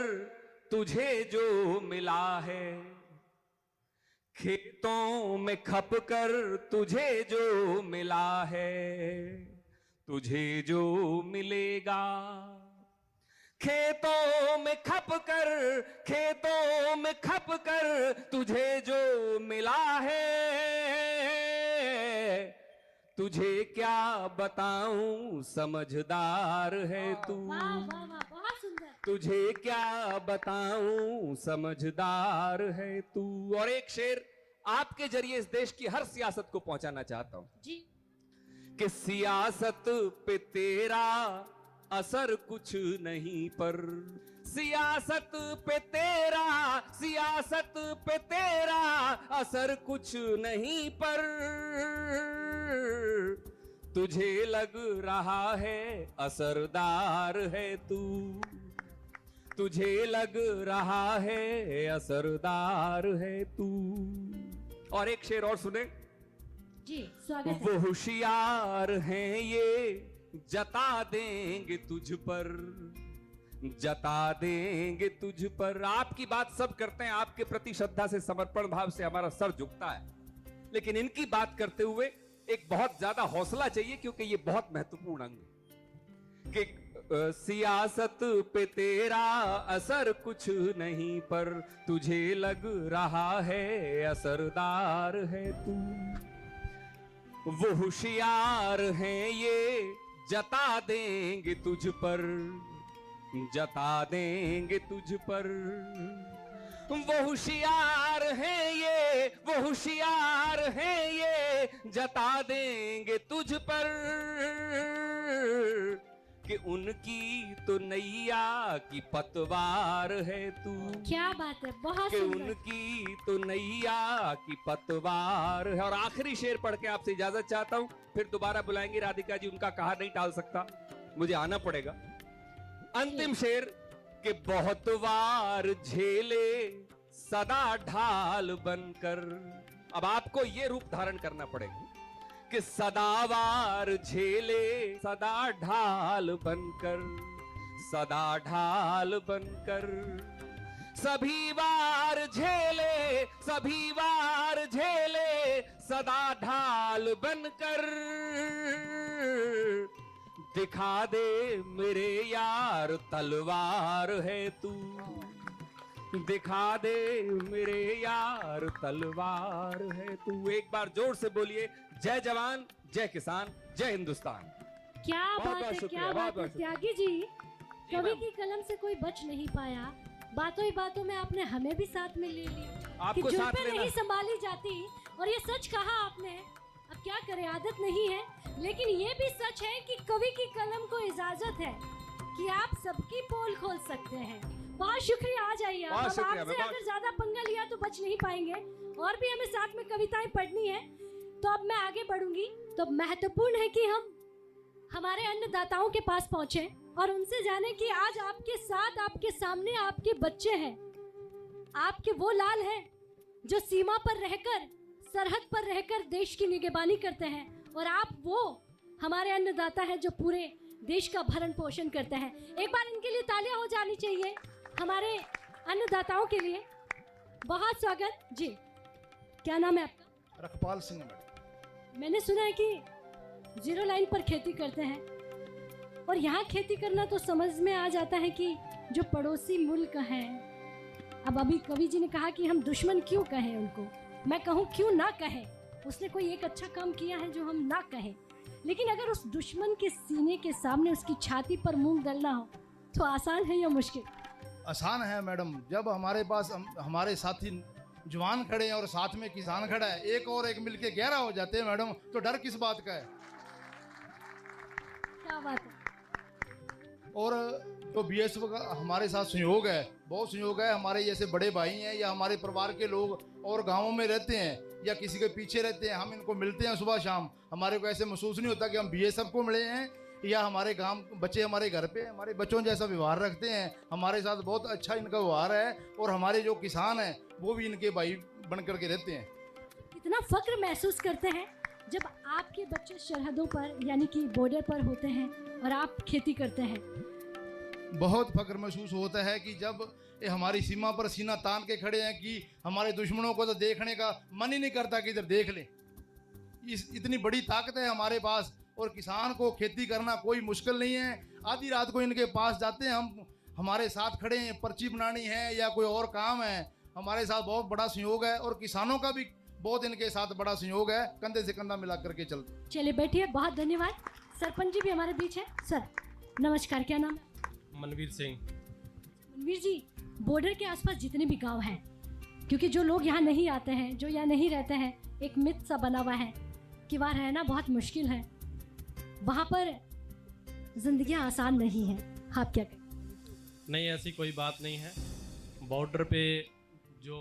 तुझे जो मिला है, खेतों में खप कर तुझे जो मिला है, तुझे जो मिलेगा। खेतों में खप कर, खेतों में खप कर तुझे जो मिला है, तुझे क्या बताऊं समझदार है तू। वाह वाह वाह, बहुत सुंदर। तुझे क्या बताऊं समझदार है तू। और एक शेर आपके जरिए इस देश की हर सियासत को पहुंचाना चाहता हूं जी। कि सियासत पे तेरा असर कुछ नहीं पर, सियासत पे तेरा, सियासत पे तेरा असर कुछ नहीं पर, तुझे लग रहा है असरदार है तू, तुझे लग रहा है असरदार है तू। और एक शेर और सुने जी, स्वागत है। वो होशियार हैं ये जता देंगे तुझ पर, जता देंगे तुझ पर। आपकी बात सब करते हैं, आपके प्रति श्रद्धा से, समर्पण भाव से हमारा सर झुकता है, लेकिन इनकी बात करते हुए एक बहुत ज्यादा हौसला चाहिए, क्योंकि ये बहुत महत्वपूर्ण अंग है कि सियासत पे तेरा असर कुछ नहीं पर, तुझे लग रहा है असरदार है तू। वो होशियार हैं ये जता देंगे तुझ पर, जता देंगे तुझ पर। वो होशियार हैं ये, वो होशियार हैं ये जता देंगे तुझ पर, कि उनकी तो नैया की पतवार है तू। क्या बात है, बहुत कि सुंदर। उनकी तो नैया की पतवार है। और आखिरी शेर पढ़ के आपसे इजाजत चाहता हूं, फिर दोबारा बुलाएंगे राधिका जी, उनका कहा नहीं टाल सकता, मुझे आना पड़ेगा। अंतिम शेर कि बहुत वार झेले सदा ढाल बनकर। अब आपको ये रूप धारण करना पड़ेगा कि सदावार झेले सदा ढाल बनकर, सदा ढाल बनकर। सभी वार झेले, सभी वार झेले सदा ढाल बनकर। दिखा दे मेरे यार तलवार है तू, दिखा दे मेरे यार तलवार है तू। एक बार जोर से बोलिए, जय जवान, जय किसान, जय हिंदुस्तान। क्या बहुत बात बहुत है, शुक्रिया, क्या बहुत बात है बहुत त्यागी जी। कवि मैम। की कलम से कोई बच नहीं पाया, बातों ही बातों में आपने हमें भी साथ में ले लिया कि आपको साथ जुल्फें लेना नहीं संभाली जाती। और ये सच कहा आपने, अब क्या करें, आदत नहीं है। लेकिन ये भी सच है कि कवि की कलम को इजाजत है कि आप सबकी पोल खोल सकते हैं। बहुत शुक्रिया, आ जाइए आप। बहुत अब शुक्रिया, आपसे बहुत- अगर ज्यादा पंगा लिया तो बच नहीं पाएंगे, और भी हमें साथ में कविताएं पढ़नी है। तो अब मैं आगे बढ़ूंगी। तो महत्वपूर्ण है कि हम हमारे अन्नदाताओं के पास पहुंचे और उनसे जाने कि आज आपके साथ, आपके सामने आपके बच्चे हैं, आपके वो लाल हैं जो सीमा पर रहकर, सरहद पर रहकर देश की निगरानी करते हैं, और आप वो हमारे अन्नदाता हैं जो पूरे देश का भरण पोषण करते हैं। एक बार इनके लिए तालियां हो जानी चाहिए, हमारे अन्नदाताओं के लिए। बहुत स्वागत जी। क्या नाम है आपका? रखपाल सिंह मैडम। मैंने सुना है कि जीरो लाइन पर खेती करते हैं, और यहाँ खेती करना तो समझ में आ जाता है कि जो पड़ोसी मुल्क हैं, अब अभी कवि जी ने कहा कि हम दुश्मन क्यों कहें उनको, मैं कहूँ क्यों ना कहें। उसने कोई एक अच्छा काम किया है जो हम ना कहें, लेकिन अगर उस दुश्मन के सीने के सामने उसकी छाती पर मूंग दलना हो तो आसान है या मुश्किल? आसान है मैडम। जब हमारे पास हमारे साथी जवान खड़े हैं और साथ में किसान खड़ा है, एक और एक मिलके 11 हो जाते हैं मैडम, तो डर किस बात का है। क्या बात है। और जो BSF का हमारे साथ संयोग है, बहुत संयोग है। हमारे जैसे बड़े भाई हैं या हमारे परिवार के लोग और गाँवों में रहते हैं या किसी के पीछे रहते हैं, हम इनको मिलते हैं सुबह शाम। हमारे को ऐसे महसूस नहीं होता कि हम BSF को मिले हैं या हमारे गांव बच्चे हमारे घर पे हमारे बच्चों जैसा व्यवहार रखते हैं। हमारे साथ बहुत अच्छा इनका व्यवहार है और हमारे जो किसान हैं वो भी इनके भाई बन करके रहते हैं। कितना फक्र महसूस करते हैं जब आपके बच्चे सरहदों पर यानी कि बॉर्डर पर होते हैं और आप खेती करते हैं। बहुत फक्र महसूस होता है कि जब ये हमारी सीमा पर सीना तान के खड़े हैं कि हमारे दुश्मनों को तो देखने का मन ही नहीं करता कि इधर देख लें। इतनी बड़ी ताकत है हमारे पास और किसान को खेती करना कोई मुश्किल नहीं है। आधी रात को इनके पास जाते हैं, हम हमारे साथ खड़े हैं, पर्ची बनानी है या कोई और काम है, हमारे साथ बहुत बड़ा सहयोग है और किसानों का भी बहुत इनके साथ बड़ा सहयोग है, कंधे से कंधा मिला करके चलते। चलिए बैठिए, बहुत धन्यवाद। सरपंच जी भी हमारे बीच है। सर नमस्कार, क्या नाम है? मनवीर सिंह। मनवीर जी, बॉर्डर के आसपास जितने भी गांव हैं, क्योंकि जो लोग यहाँ नहीं आते हैं, जो यहाँ नहीं रहते हैं, एक मिथ सा बना हुआ है कि वहाँ रहना बहुत मुश्किल है, वहाँ पर जिंदगियाँ आसान नहीं हैं। आप क्या कहें? नहीं, ऐसी कोई बात नहीं है। बॉर्डर पे जो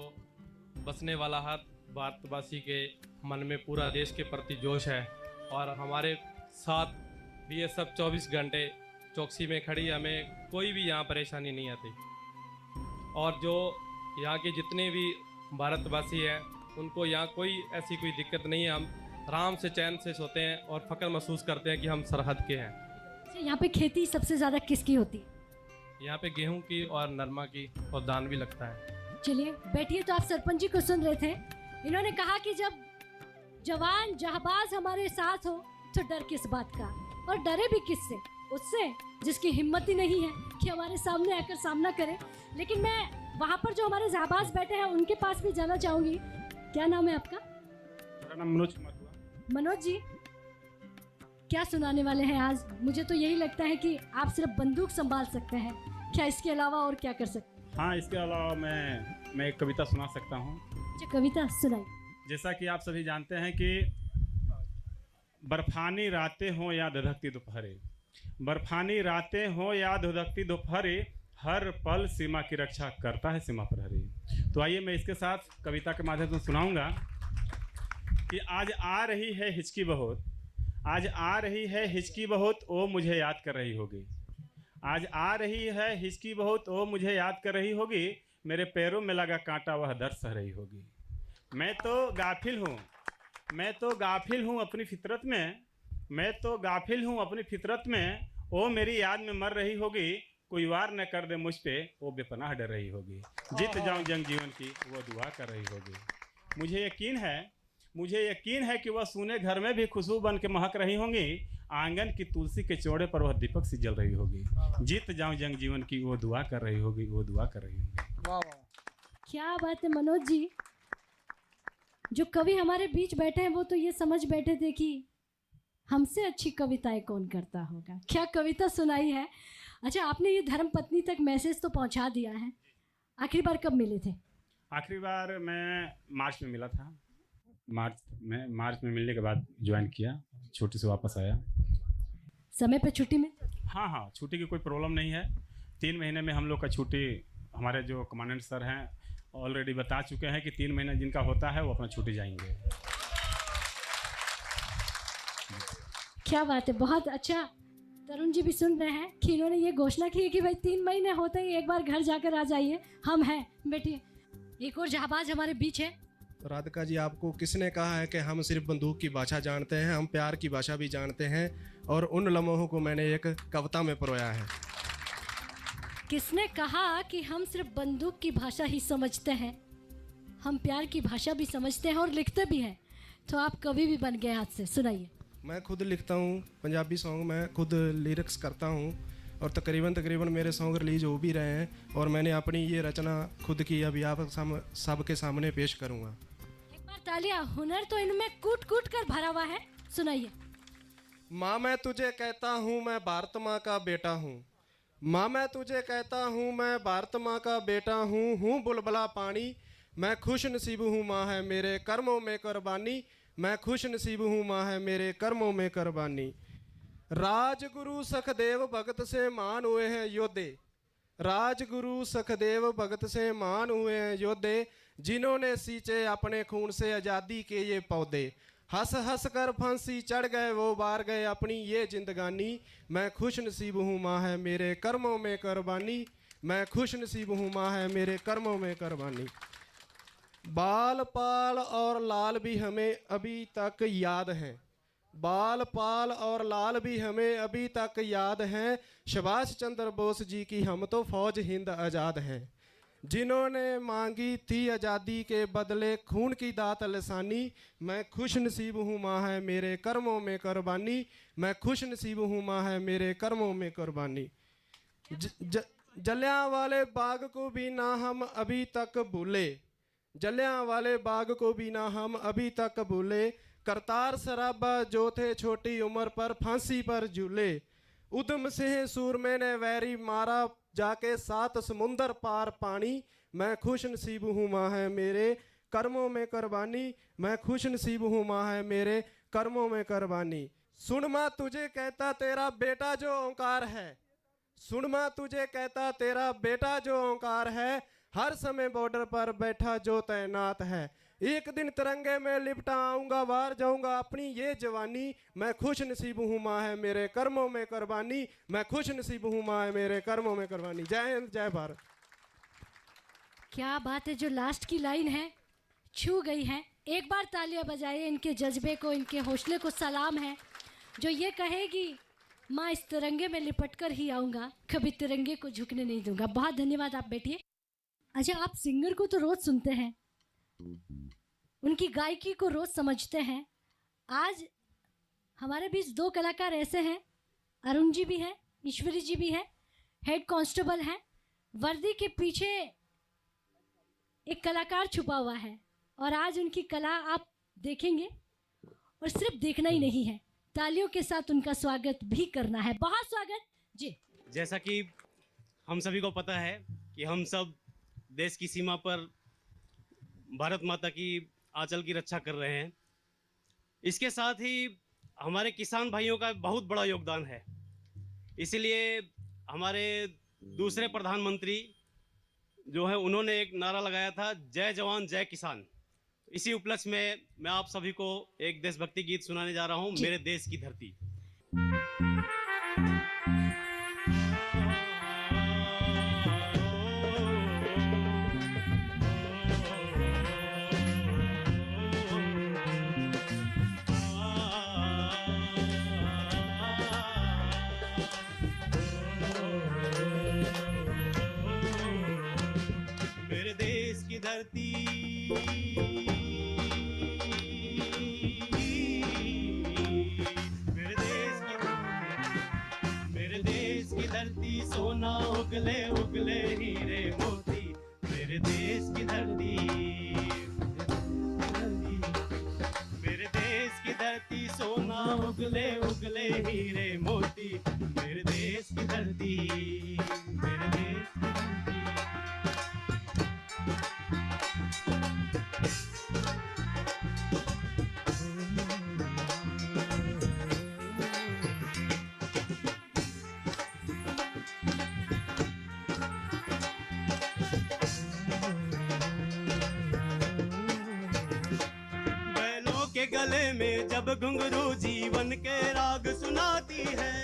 बसने वाला है, भारतवासी के मन में पूरा देश के प्रति जोश है और हमारे साथ BSF 24 घंटे चौकसी में खड़ी, हमें कोई भी यहाँ परेशानी नहीं आती। और जो यहाँ के जितने भी भारतवासी हैं उनको यहाँ कोई ऐसी कोई दिक्कत नहीं है। हम आराम से चैन से सोते हैं और फ़ख्र महसूस करते हैं कि हम सरहद के हैं। अच्छा, यहाँ पे खेती सबसे ज़्यादा किसकी होती है? यहाँ पे गेहूं की और नरमा की और धान भी लगता है। चलिए बैठिए। तो आप सरपंच जी को सुन रहे थे, इन्होंने कहा कि जब जवान जहाबाज हमारे साथ हो तो डर किस बात का, और डरे भी किससे? उससे जिसकी हिम्मत ही नहीं है कि हमारे सामने आकर सामना करे। लेकिन मैं वहाँ पर जो हमारे जहाबाज बैठे हैं उनके पास भी जाना चाहूँगी। क्या नाम है आपका? मेरा नाम मनोज कुमार। मनोज जी, क्या सुनाने वाले हैं आज? मुझे तो यही लगता है कि आप सिर्फ बंदूक संभाल सकते हैं, क्या इसके अलावा और क्या कर सकते हैं? हाँ, इसके अलावा मैं एक कविता सुना सकता हूँ। अच्छा, कविता सुनाइए। जैसा कि आप सभी जानते हैं कि बर्फानी रातें हों या धधकती दोपहरें, बर्फानी रातें हों या धधकती दोपहरें, हर पल सीमा की रक्षा करता है सीमा प्रहरी। तो आइए मैं इसके साथ कविता के माध्यम से सुनाऊंगा कि आज आ रही है हिचकी बहुत, आज आ रही है हिचकी बहुत, ओ मुझे याद कर रही होगी। आज आ रही है हिचकी बहुत, ओ मुझे याद कर रही होगी, मेरे पैरों में लगा कांटा वह दर्द सह रही होगी। मैं तो गाफिल हूँ, मैं तो गाफिल हूँ अपनी फितरत में, मैं तो गाफिल हूँ अपनी फितरत में, ओ मेरी याद में मर रही होगी, कोई वार न कर दे मुझ पे, वो बेपनाह डर रही होगी। जीत जाऊँ जंग जीवन की वो दुआ कर रही होगी। मुझे यकीन है कि वह सूने घर में भी खुशबू बन के महक रही होंगी, आंगन की तुलसी के चौड़े पर वह दीपक सी जल रही होगी। जीत जाऊं जंग जीवन की वो दुआ कर रही होगी, वो दुआ कर रही होगी। क्या बात है मनोज जी, जो कवि हमारे बीच बैठे हैं वो तो ये समझ बैठे थे कि हमसे अच्छी कविताएं कौन करता होगा। क्या कविता सुनाई है। अच्छा, आपने ये धर्म पत्नी तक मैसेज तो पहुंचा दिया है। आखिरी बार कब मिले थे? आखिरी बार मैं मार्च में मिला था। मार्च में मिलने के बाद ज्वाइन किया, छुट्टी से वापस आया। समय पे छुट्टी में? हाँ, छुट्टी की कोई प्रॉब्लम नहीं है। 3 महीने में हम लोग का छुट्टी, हमारे जो कमांडेंट सर हैं ऑलरेडी बता चुके हैं कि 3 महीना जिनका होता है वो अपना छुट्टी जाएंगे। क्या बात है, बहुत अच्छा। तरुण जी भी सुन रहे हैं कि इन्होंने ये घोषणा की है कि भाई 3 महीने होते ही एक बार घर जाकर आ जाइए, हम हैं। बैठिए, एक और जहाबाज हमारे बीच है। राधिका जी, आपको किसने कहा है कि हम सिर्फ बंदूक की भाषा जानते हैं? हम प्यार की भाषा भी जानते हैं और उन लम्हों को मैंने एक कविता में परोया है। किसने कहा कि हम सिर्फ बंदूक की भाषा ही समझते हैं? हम प्यार की भाषा भी समझते हैं और लिखते भी हैं। तो आप कवि भी बन गए हाथ से। सुनाइए। मैं खुद लिखता हूँ पंजाबी सॉन्ग, मैं खुद लिरिक्स करता हूँ और तकरीबन मेरे सॉन्ग रिलीज हो भी रहे हैं और मैंने अपनी ये रचना खुद की अभी आप सबके सामने पेश करूँगा। एक बार तालियां, हुनर तो इनमें कूट कूट कर भरा हुआ है। सुनाइए। माँ मैं तुझे कहता हूँ मैं भारत माँ का बेटा हूँ, माँ मैं तुझे कहता हूँ मैं भारत माँ का बेटा हूँ बुलबुला पानी, मैं खुश नसीब हूँ माँ है मेरे कर्मों में कुर्बानी, मैं खुश नसीब हूँ माँ है मेरे कर्मों में कुर्बानी। राजगुरु सखदेव भगत से मान हुए हैं योद्धे, राजगुरु सखदेव भगत से मान हुए हैं योद्धे, जिन्होंने सींचे अपने खून से आज़ादी के ये पौधे। हंस हंस कर फांसी चढ़ गए वो बार गए अपनी ये जिंदगानी, मैं खुश नसीब हूँ माँ है मेरे कर्मों में कुर्बानी, मैं खुश नसीब हूँ माँ है मेरे कर्मों में कुर्बानी। बाल पाल और लाल भी हमें अभी तक याद हैं, बाल पाल और लाल भी हमें अभी तक याद हैं, सुभाष चंद्र बोस जी की हम तो फौज हिंद आज़ाद हैं, जिन्होंने मांगी थी आज़ादी के बदले खून की दात लसानी, मैं खुश नसीब हूँ माँ है मेरे कर्मों में कुर्बानी, मैं खुश नसीब हूँ माँ है मेरे कर्मों में कुर्बानी। जलियांवाले बाग को भी ना हम अभी तक भूले, जलियांवाले बाग को भी ना हम अभी तक भूले, करतार सराबा जो थे छोटी उम्र पर फांसी पर झूले, उधम सिंह सूरमे ने वैरी मारा जाके 7 समुंदर पार पानी, मैं खुश नसीब हूँ माँ है मेरे कर्मों में कुर्बानी, मैं खुश नसीब हूँ माँ है मेरे कर्मों में कुर्बानी। सुन माँ तुझे कहता तेरा बेटा जो ओंकार है, सुन माँ तुझे कहता तेरा बेटा जो ओंकार है, हर समय बॉर्डर पर बैठा जो तैनात है, एक दिन तिरंगे में लिपटा आऊँगा वार जाऊँगा अपनी ये जवानी, मैं खुश नसीब हूँ माँ है मेरे कर्मों में कुर्बानी, मैं खुश नसीब हूँ माँ है मेरे कर्मों में कुर्बानी। जय हिंद जय भारत। क्या बात है, जो लास्ट की लाइन है छू गई है। एक बार तालियां बजाइए इनके जज्बे को, इनके हौसले को सलाम है, जो ये कहेगी माँ इस तिरंगे में लिपट कर ही आऊँगा, कभी तिरंगे को झुकने नहीं दूंगा। बहुत धन्यवाद, आप बैठिए। अच्छा, आप सिंगर को तो रोज़ सुनते हैं, उनकी गायकी को रोज़ समझते हैं। आज हमारे बीच 2 कलाकार ऐसे हैं, अरुण जी भी हैं, ईश्वरी जी भी हैं, हेड कांस्टेबल हैं। वर्दी के पीछे एक कलाकार छुपा हुआ है और आज उनकी कला आप देखेंगे, और सिर्फ देखना ही नहीं है, तालियों के साथ उनका स्वागत भी करना है। बहुत स्वागत जी। जैसा कि हम सभी को पता है कि हम सब देश की सीमा पर भारत माता की आंचल की रक्षा कर रहे हैं, इसके साथ ही हमारे किसान भाइयों का बहुत बड़ा योगदान है। इसीलिए हमारे दूसरे प्रधानमंत्री जो है उन्होंने एक नारा लगाया था, जय जवान जय किसान। इसी उपलक्ष्य में मैं आप सभी को एक देशभक्ति गीत सुनाने जा रहा हूँ, मेरे देश की धरती। मेरे देश की धरती, मेरे देश की धरती, सोना उगले उगले हीरे मोती, मेरे देश की धरती, मेरे देश की धरती, सोना उगले उगले हीरे मोती, मेरे देश की धरती, मेरे देश की धरती। के गले में जब घुंघरू जीवन के राग सुनाती है,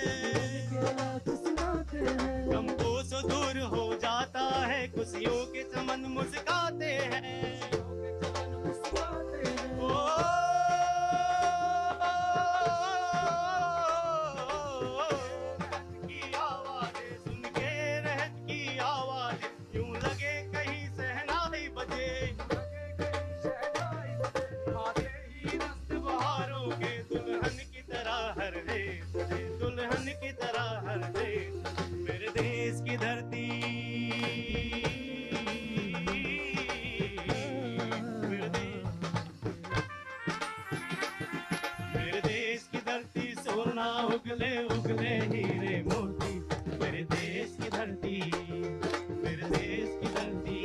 गम को सो दूर हो जाता है, खुशियों के चमन मुस्काते हैं। की आवाज़ें सुन के रहत की आवाज़, यूं लगे कहीं सहनाई बजे, बहारों के दुल्हन की तरह हर देश, दुल्हन की तरह हर देश, मेरे देश की धरती, मेरे देश की धरती, सोना उगले उगले हीरे मोती, मेरे देश की धरती, मेरे देश की धरती।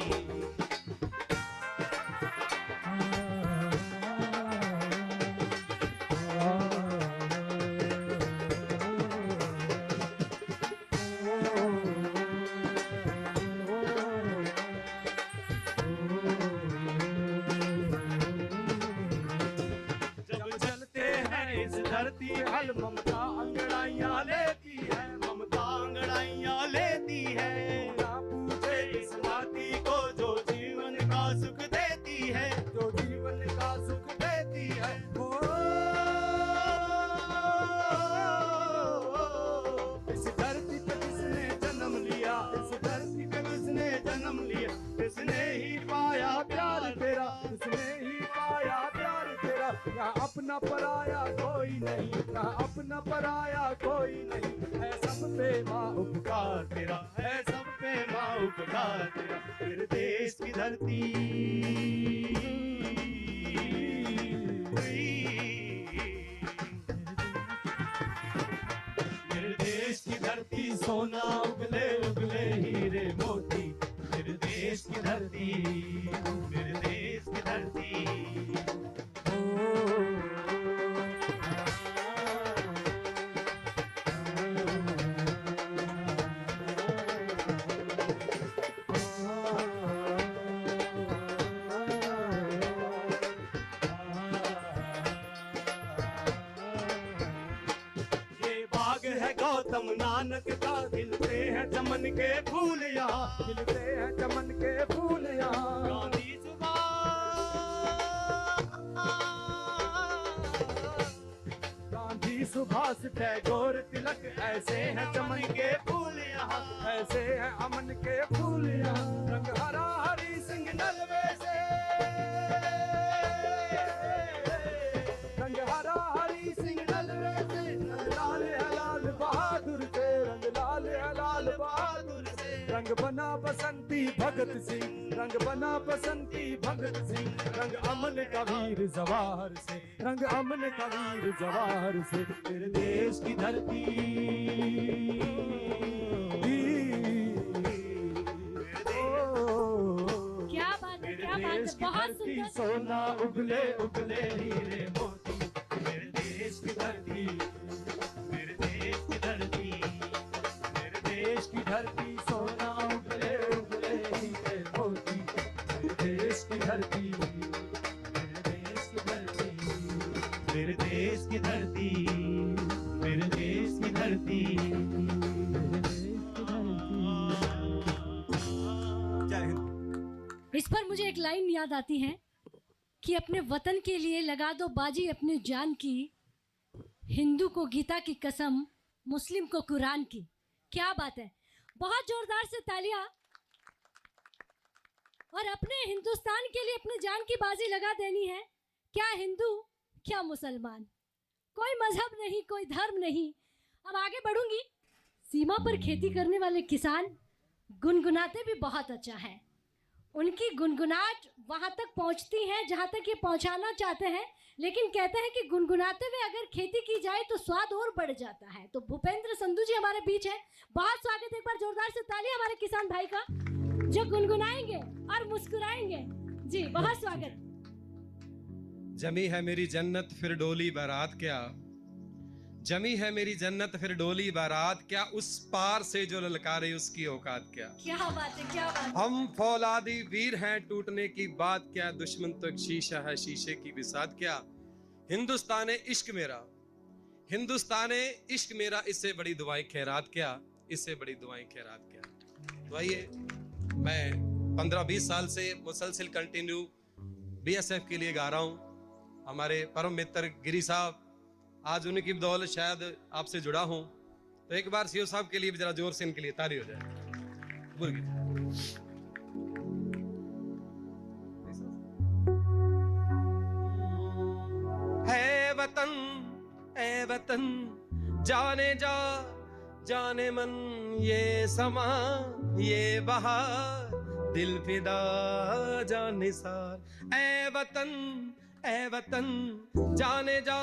इस धरती हल ममता अंगड़ाइयाँ लेती है, ममता अंगड़ाइयाँ लेती है। ना पूछे इस माटी को जो जीवन का सुख देती है, जो जीवन का सुख देती है। इस धरती पे किसने जन्म लिया, इस धरती पे किसने जन्म लिया, इसने ही पाया प्यार तेरा, इसने ही पाया प्यार तेरा। यहाँ अपना पराया कोई नहीं, यहाँ अपना पराया कोई नहीं, है सब पे माँ उपकार तेरा, है सब पे माँ उपकार तेरा। मेरे देश की धरती, मेरे देश की धरती सोना उगले उगले हीरे मोती, मेरे देश की धरती, मेरे देश की धरती। गौतम नानक का खिलते हैं चमन के फूल यहाँ, खिलते हैं चमन के फूल यहाँ। गांधी गांधी सुभाष टैगोर तिलक ऐसे हैं चमन के फूल यहाँ, ऐसे हैं अमन के फूल यहाँ। रंग हरा हरी सिंह नलवे से, रंग हरा हरी सिंह नलवे से, लाल है लाल बहादुर से, रंग लाल है लाल बहादुर से। रंग बना बसंती भगत सिंह, रंग बना बसंती भगत सिंह। रंग अमन का वीर जवाहर से, रंग अमन का वीर जवाहर से। मेरे देश की धरती, क्या बात है, क्या बात है, बहुत सुंदर। सोना उगले उगले हीरे मोती, मेरे देश की धरती, मेरे देश की धरती, मेरे देश की धरती सोना उगले उगले हीरे मोती, मेरे देश की धरती, मेरे देश की धरती, मेरे देश की धरती, मेरे देश की धरती। जय हिंद। इस पर मुझे एक लाइन याद आती है कि अपने वतन के लिए लगा दो बाजी अपनी जान की, हिंदू को गीता की कसम, मुस्लिम को कुरान की। क्या बात है, बहुत जोरदार से तालियां। और अपने हिंदुस्तान के लिए अपनी जान की बाजी लगा देनी है। क्या हिंदू, क्या मुसलमान, कोई मजहब नहीं, कोई धर्म नहीं। अब आगे बढ़ूंगी। सीमा पर खेती करने वाले किसान गुनगुनाते भी बहुत अच्छा है। उनकी गुनगुनाहट वहाँ तक पहुँचती है जहाँ तक ये पहुँचाना चाहते हैं, लेकिन कहते हैं कि गुनगुनाते हुए अगर खेती की जाए तो स्वाद और बढ़ जाता है। तो भूपेंद्र संधू जी हमारे बीच है। बहुत स्वागत है, एक बार जोरदार से ताली हमारे किसान भाई का, जो गुनगुनाएंगे और मुस्कुराएंगे। जी बहुत स्वागत। जमी है मेरी जन्नत फिर डोली बारात क्या, जमी है मेरी जन्नत फिर डोली बारात क्या, उस पार से जो ललकारे उसकी औकात क्या। क्या बात है, क्या बात है। हम फौलादी वीर हैं टूटने की बात क्या, दुश्मन तो एक शीशा है शीशे की बिसात क्या। हिंदुस्तान इश्क मेरा, हिंदुस्तान इश्क मेरा, इससे बड़ी दुआएं खैरात क्या, इससे बड़ी दुआएं खैरात क्या। तो आइए, मैं 15-20 साल से मुसलसल कंटिन्यू BSF के लिए गा रहा हूँ। हमारे परम मित्र गिरी साहब, आज उन्हीं की बदौलत शायद आपसे जुड़ा हूं, तो एक बार सीओ साहब के लिए भी जरा जोर से इनके लिए ताली हो जाए। है वतन, ए वतन, जाने जा जाने मन, ये समा ये बहार, दिल फिदा जाने सार। ए वतन, ए वतन, जाने जा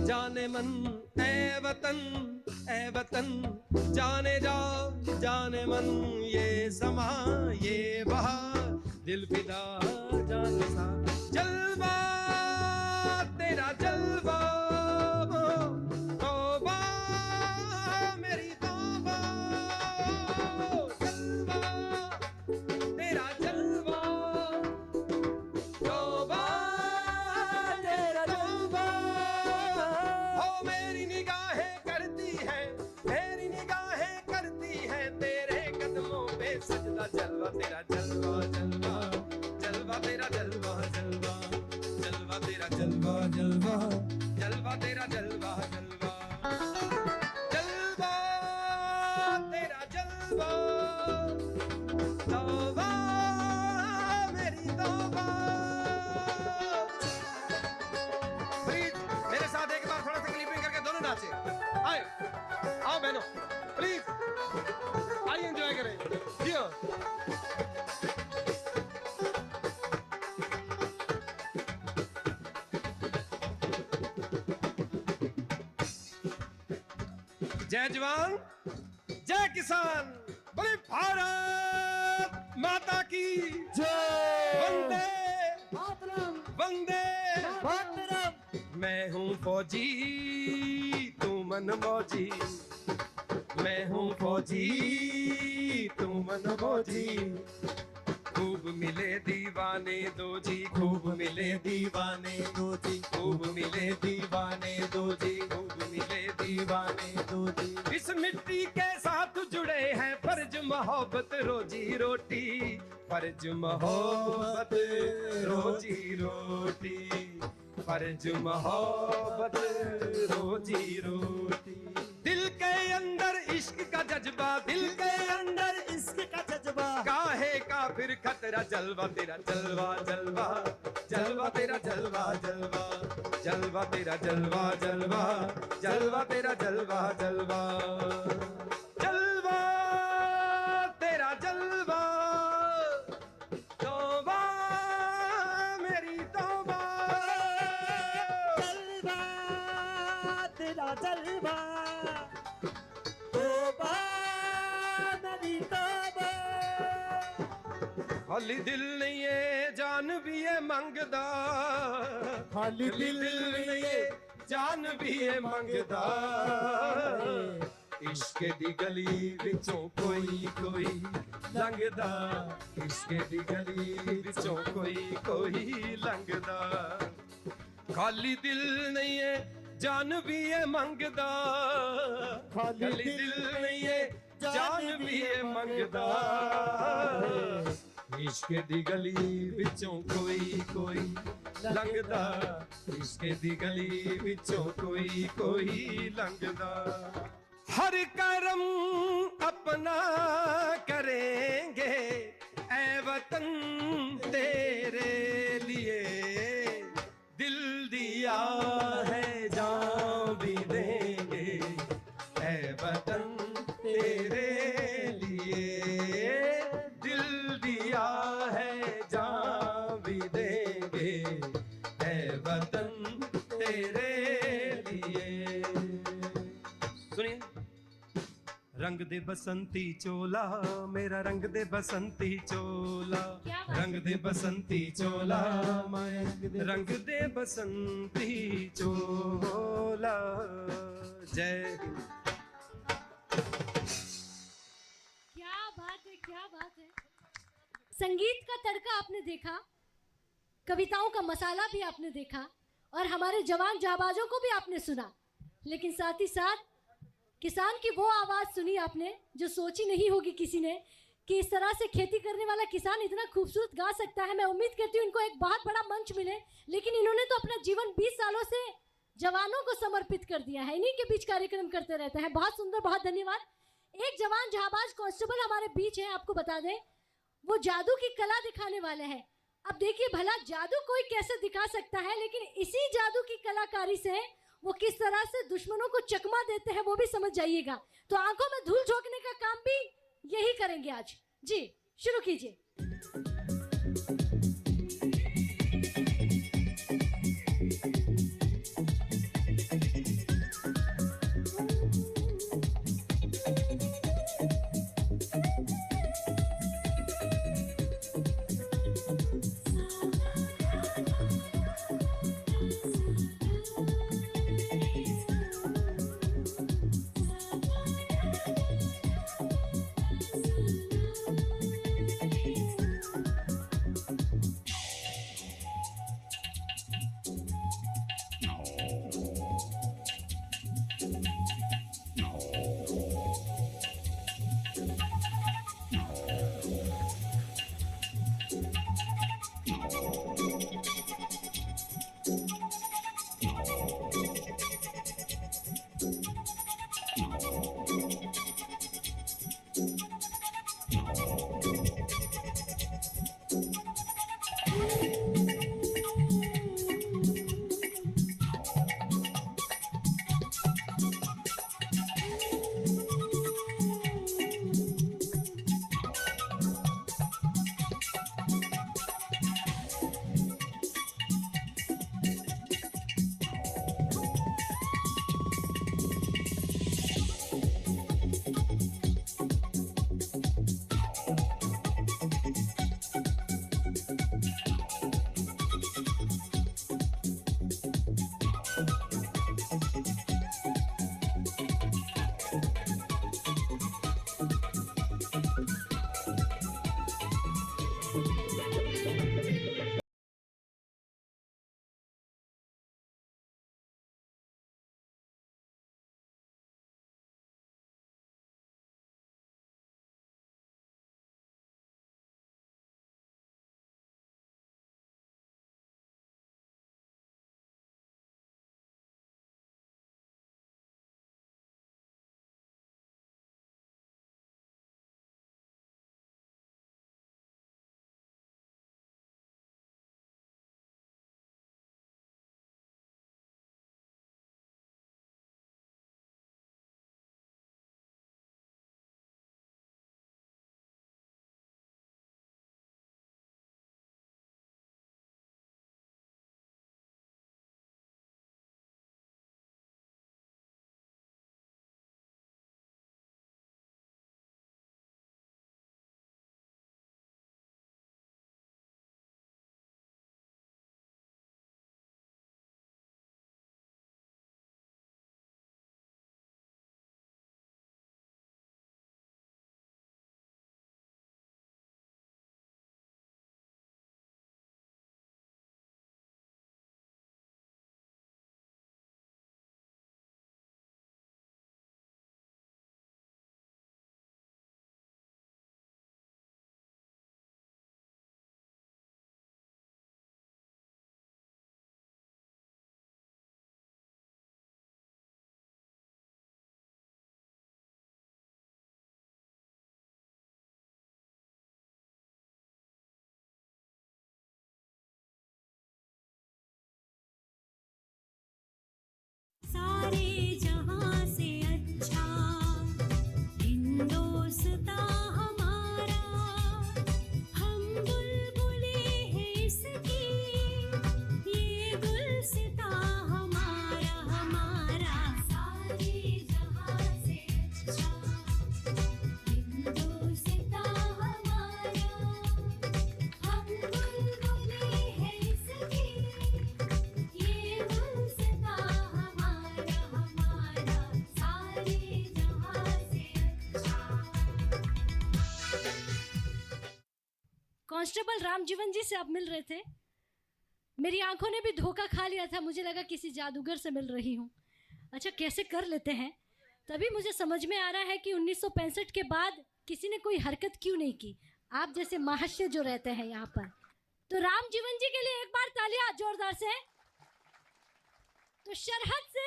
जाने मन, ए वतन, ए वतन, जाने जा जाने मन, ये समा ये बहार, दिल फिदा जाने सा। जलवा तेरा जलवा, तौबा मेरी तौबा, जलवा तेरा जलवा, तौबा तेरा तौबा, जलवा जलवा जलवा तेरा जलवा तौबा मेरी तौबा। प्लीज मेरे साथ एक बार थोड़ा सा क्लिपिंग करके दोनों नाचे। आए आओ बहनों प्लीज आइए एंजॉय करें। जियो जय जवान जय किसान बोले भारत माता की जय। वंदे मातरम वंदे मातरम। मैं हूँ फौजी तू मन मौजी, मैं हूँ फौजी तू मन मौजी। खूब मिले दीवाने दो जी, खूब मिले दीवाने दो जी, खूब मिले दीवाने दो जी, खूब मिले दीवाने दो जी। इस मिट्टी के साथ जुड़े हैं फर्ज मोहब्बत रोजी रोटी, फर्ज मोहब्बत रोजी रोटी, फर्ज मोहब्बत रोजी रोटी। दिल के अंदर इश्क का जज्बा, दिल के अंदर इश्क का जज्बा, काहे का फिर खतरा। जलवा तेरा जलवा जलवा, जलवा तेरा जलवा जलवा, जलवा तेरा जलवा जलवा, जलवा तेरा जलवा जलवा, जलवा तेरा जलवा तौबा मेरी तौबा। जलवा तेरा जलवा तौबा मेरी तौबा। खाली दिल नहीं है जान भी है मंगदा, खाली दिल नहीं है जान भी है मंगदा। इश्क दी गली विचों कोई कोई लंघदा, इश्क दी गली विचों कोई कोई लंघदा। खाली दिल नहीं है जान भी है मंगदा, खाली दिल नहीं है जान भी है मंगदा। इश्क दी गली विचों कोई कोई लंघदा, इश्क दी गली विचों कोई कोई लंघदा। हर करम अपना करेंगे ऐ वतन तेरे लिए, दिल दिया है जान भी देंगे ऐ वतन तेरे लिए, दिल दिया है जान भी देंगे ऐ वतन तेरे लिए। सुनिए रंग दे बसंती चोला मेरा, रंग दे बसंती चोला, रंग दे बसंती चोला माया, रंग दे बसंती चोला। जय हिंद। क्या बात है, क्या बात है। संगीत का तड़का आपने देखा, कविताओं का मसाला भी आपने देखा, और हमारे जवान जाबाजों को भी आपने सुना, लेकिन साथ ही साथ किसान की वो आवाज़ सुनी आपने जो सोची नहीं होगी किसी ने कि इस तरह से खेती करने वाला किसान इतना खूबसूरत गा सकता है। मैं उम्मीद करती हूँ इनको एक बहुत बड़ा मंच मिले, लेकिन इन्होंने तो अपना जीवन 20 सालों से जवानों को समर्पित कर दिया है, इन्हीं के बीच कार्यक्रम करते रहते हैं। बहुत सुंदर, बहुत धन्यवाद। एक जवान जाबाज कांस्टेबल हमारे बीच है, आपको बता दें वो जादू की कला दिखाने वाले हैं। अब देखिए भला जादू कोई कैसे दिखा सकता है, लेकिन इसी जादू की कलाकारी से वो किस तरह से दुश्मनों को चकमा देते हैं वो भी समझ जाइएगा। तो आंखों में धूल झोंकने का काम भी यही करेंगे आज। जी शुरू कीजिए। कांस्टेबल रामजीवन जी से आप मिल रहे थे। मेरी आंखों ने भी धोखा खा लिया था, मुझे लगा किसी जादूगर से मिल रही हूँ। अच्छा, कैसे कर लेते हैं। तभी मुझे समझ में आ रहा है कि 1965 के बाद किसी ने कोई हरकत क्यों नहीं की, आप जैसे महाशय जो रहते हैं यहाँ पर। तो रामजीवन जी के लिए एक बार तालियां जोरदार से। तो सरहद से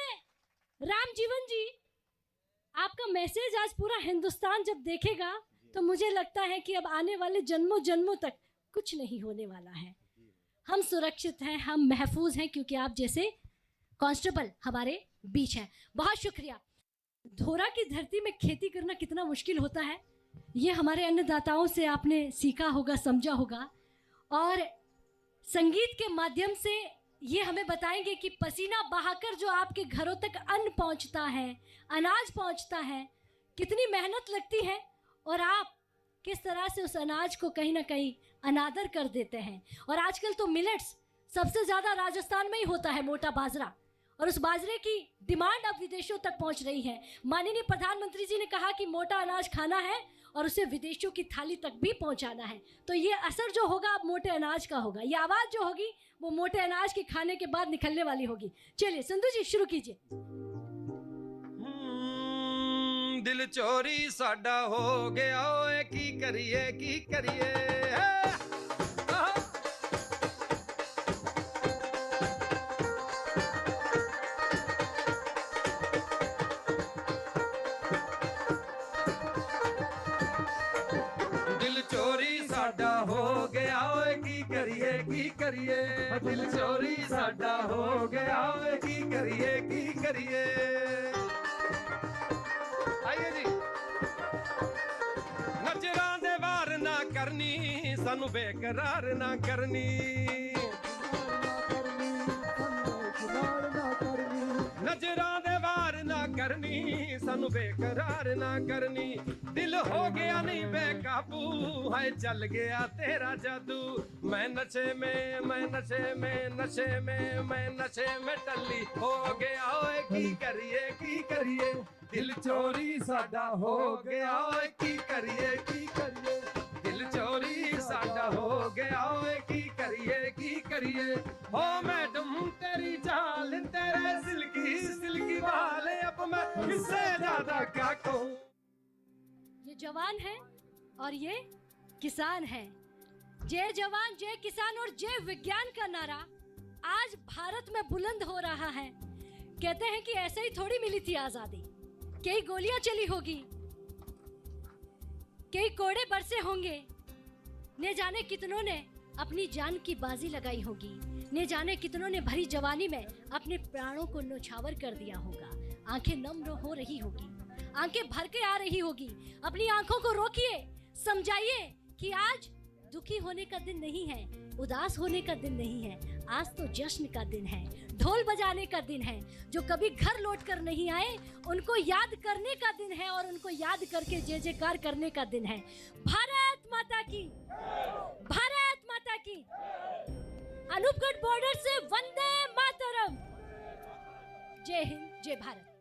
रामजीवन जी, आपका मैसेज आज पूरा हिंदुस्तान जब देखेगा तो मुझे लगता है कि अब आने वाले जन्मों जन्मों तक कुछ नहीं होने वाला है। हम सुरक्षित हैं, हम महफूज हैं, क्योंकि आप जैसे कांस्टेबल हमारे बीच हैं। बहुत शुक्रिया। धोरा की धरती में खेती करना कितना मुश्किल होता है, ये हमारे अन्नदाताओं से आपने सीखा होगा, समझा होगा। और संगीत के माध्यम से ये हमें बताएंगे कि पसीना बहाकर जो आपके घरों तक अन्न पहुंचता है, अनाज पहुंचता है, कितनी मेहनत लगती है और आप किस तरह से उस अनाज को कहीं ना कहीं अनादर कर देते हैं। और आजकल तो मिलेट्स सबसे ज़्यादा राजस्थान में ही होता है, मोटा बाजरा, और उस बाजरे की डिमांड अब विदेशों तक पहुंच रही है। माननीय प्रधानमंत्री जी ने कहा कि मोटा अनाज खाना है और उसे विदेशों की थाली तक भी पहुंचाना है। तो ये असर जो होगा अब मोटे अनाज का होगा, ये आवाज़ जो होगी वो मोटे अनाज के खाने के बाद निकलने वाली होगी। चलिए संधू जी शुरू कीजिए। दिल चोरी साडा हो गया, ओए की करिए की करिए। दिल चोरी साडा हो गया, ओए की करिए की करिए। दिल चोरी साडा हो गया, ओए की करिए की करिए। आइए जी। नजरां दे वार ना करनी, सानू बेकरार ना करनी। नजरां दे वार ना करनी, सानू बेकरार ना करनी। दिल हो गया नहीं बेकाबू, है चल गया तेरा जादू। मैं नशे में, मैं नशे में, नशे में, मैं नशे में टल्ली हो गया, ओए की करिए की करिए। दिल चोरी साडा हो गया, ओए की करिए की करिए। दिल चोरी साडा हो गया, ओए की करिए की करिए। हो मैडम तेरी चाल, तेरे सिल्की सिल्की बाल, अब मैं इससे ज्यादा क्या कहूँ। ये जवान है और ये किसान है। जय जवान, जय किसान और जय विज्ञान का नारा आज भारत में बुलंद हो रहा है। कहते हैं कि ऐसे ही थोड़ी मिली थी आजादी, कई गोलियां चली होगी, कई कोड़े बरसे होंगे, न जाने कितनों ने अपनी जान की बाजी लगाई होगी, न जाने कितनों ने भरी जवानी में अपने प्राणों को न्यौछावर कर दिया होगा। आंखें नम हो रही होगी, आंखें भर के आ रही होगी। अपनी आंखों को रोकिए, समझाइए कि आज दुखी होने का दिन नहीं है, उदास होने का दिन नहीं है, आज तो जश्न का दिन है, ढोल बजाने का दिन है। जो कभी घर लौट कर नहीं आए उनको याद करने का दिन है और उनको याद करके जय जयकार करने का दिन है। भारत माता की, भारत माता की। अनूपगढ़ बॉर्डर से वंदे मातरम। जय हिंद, जय भारत।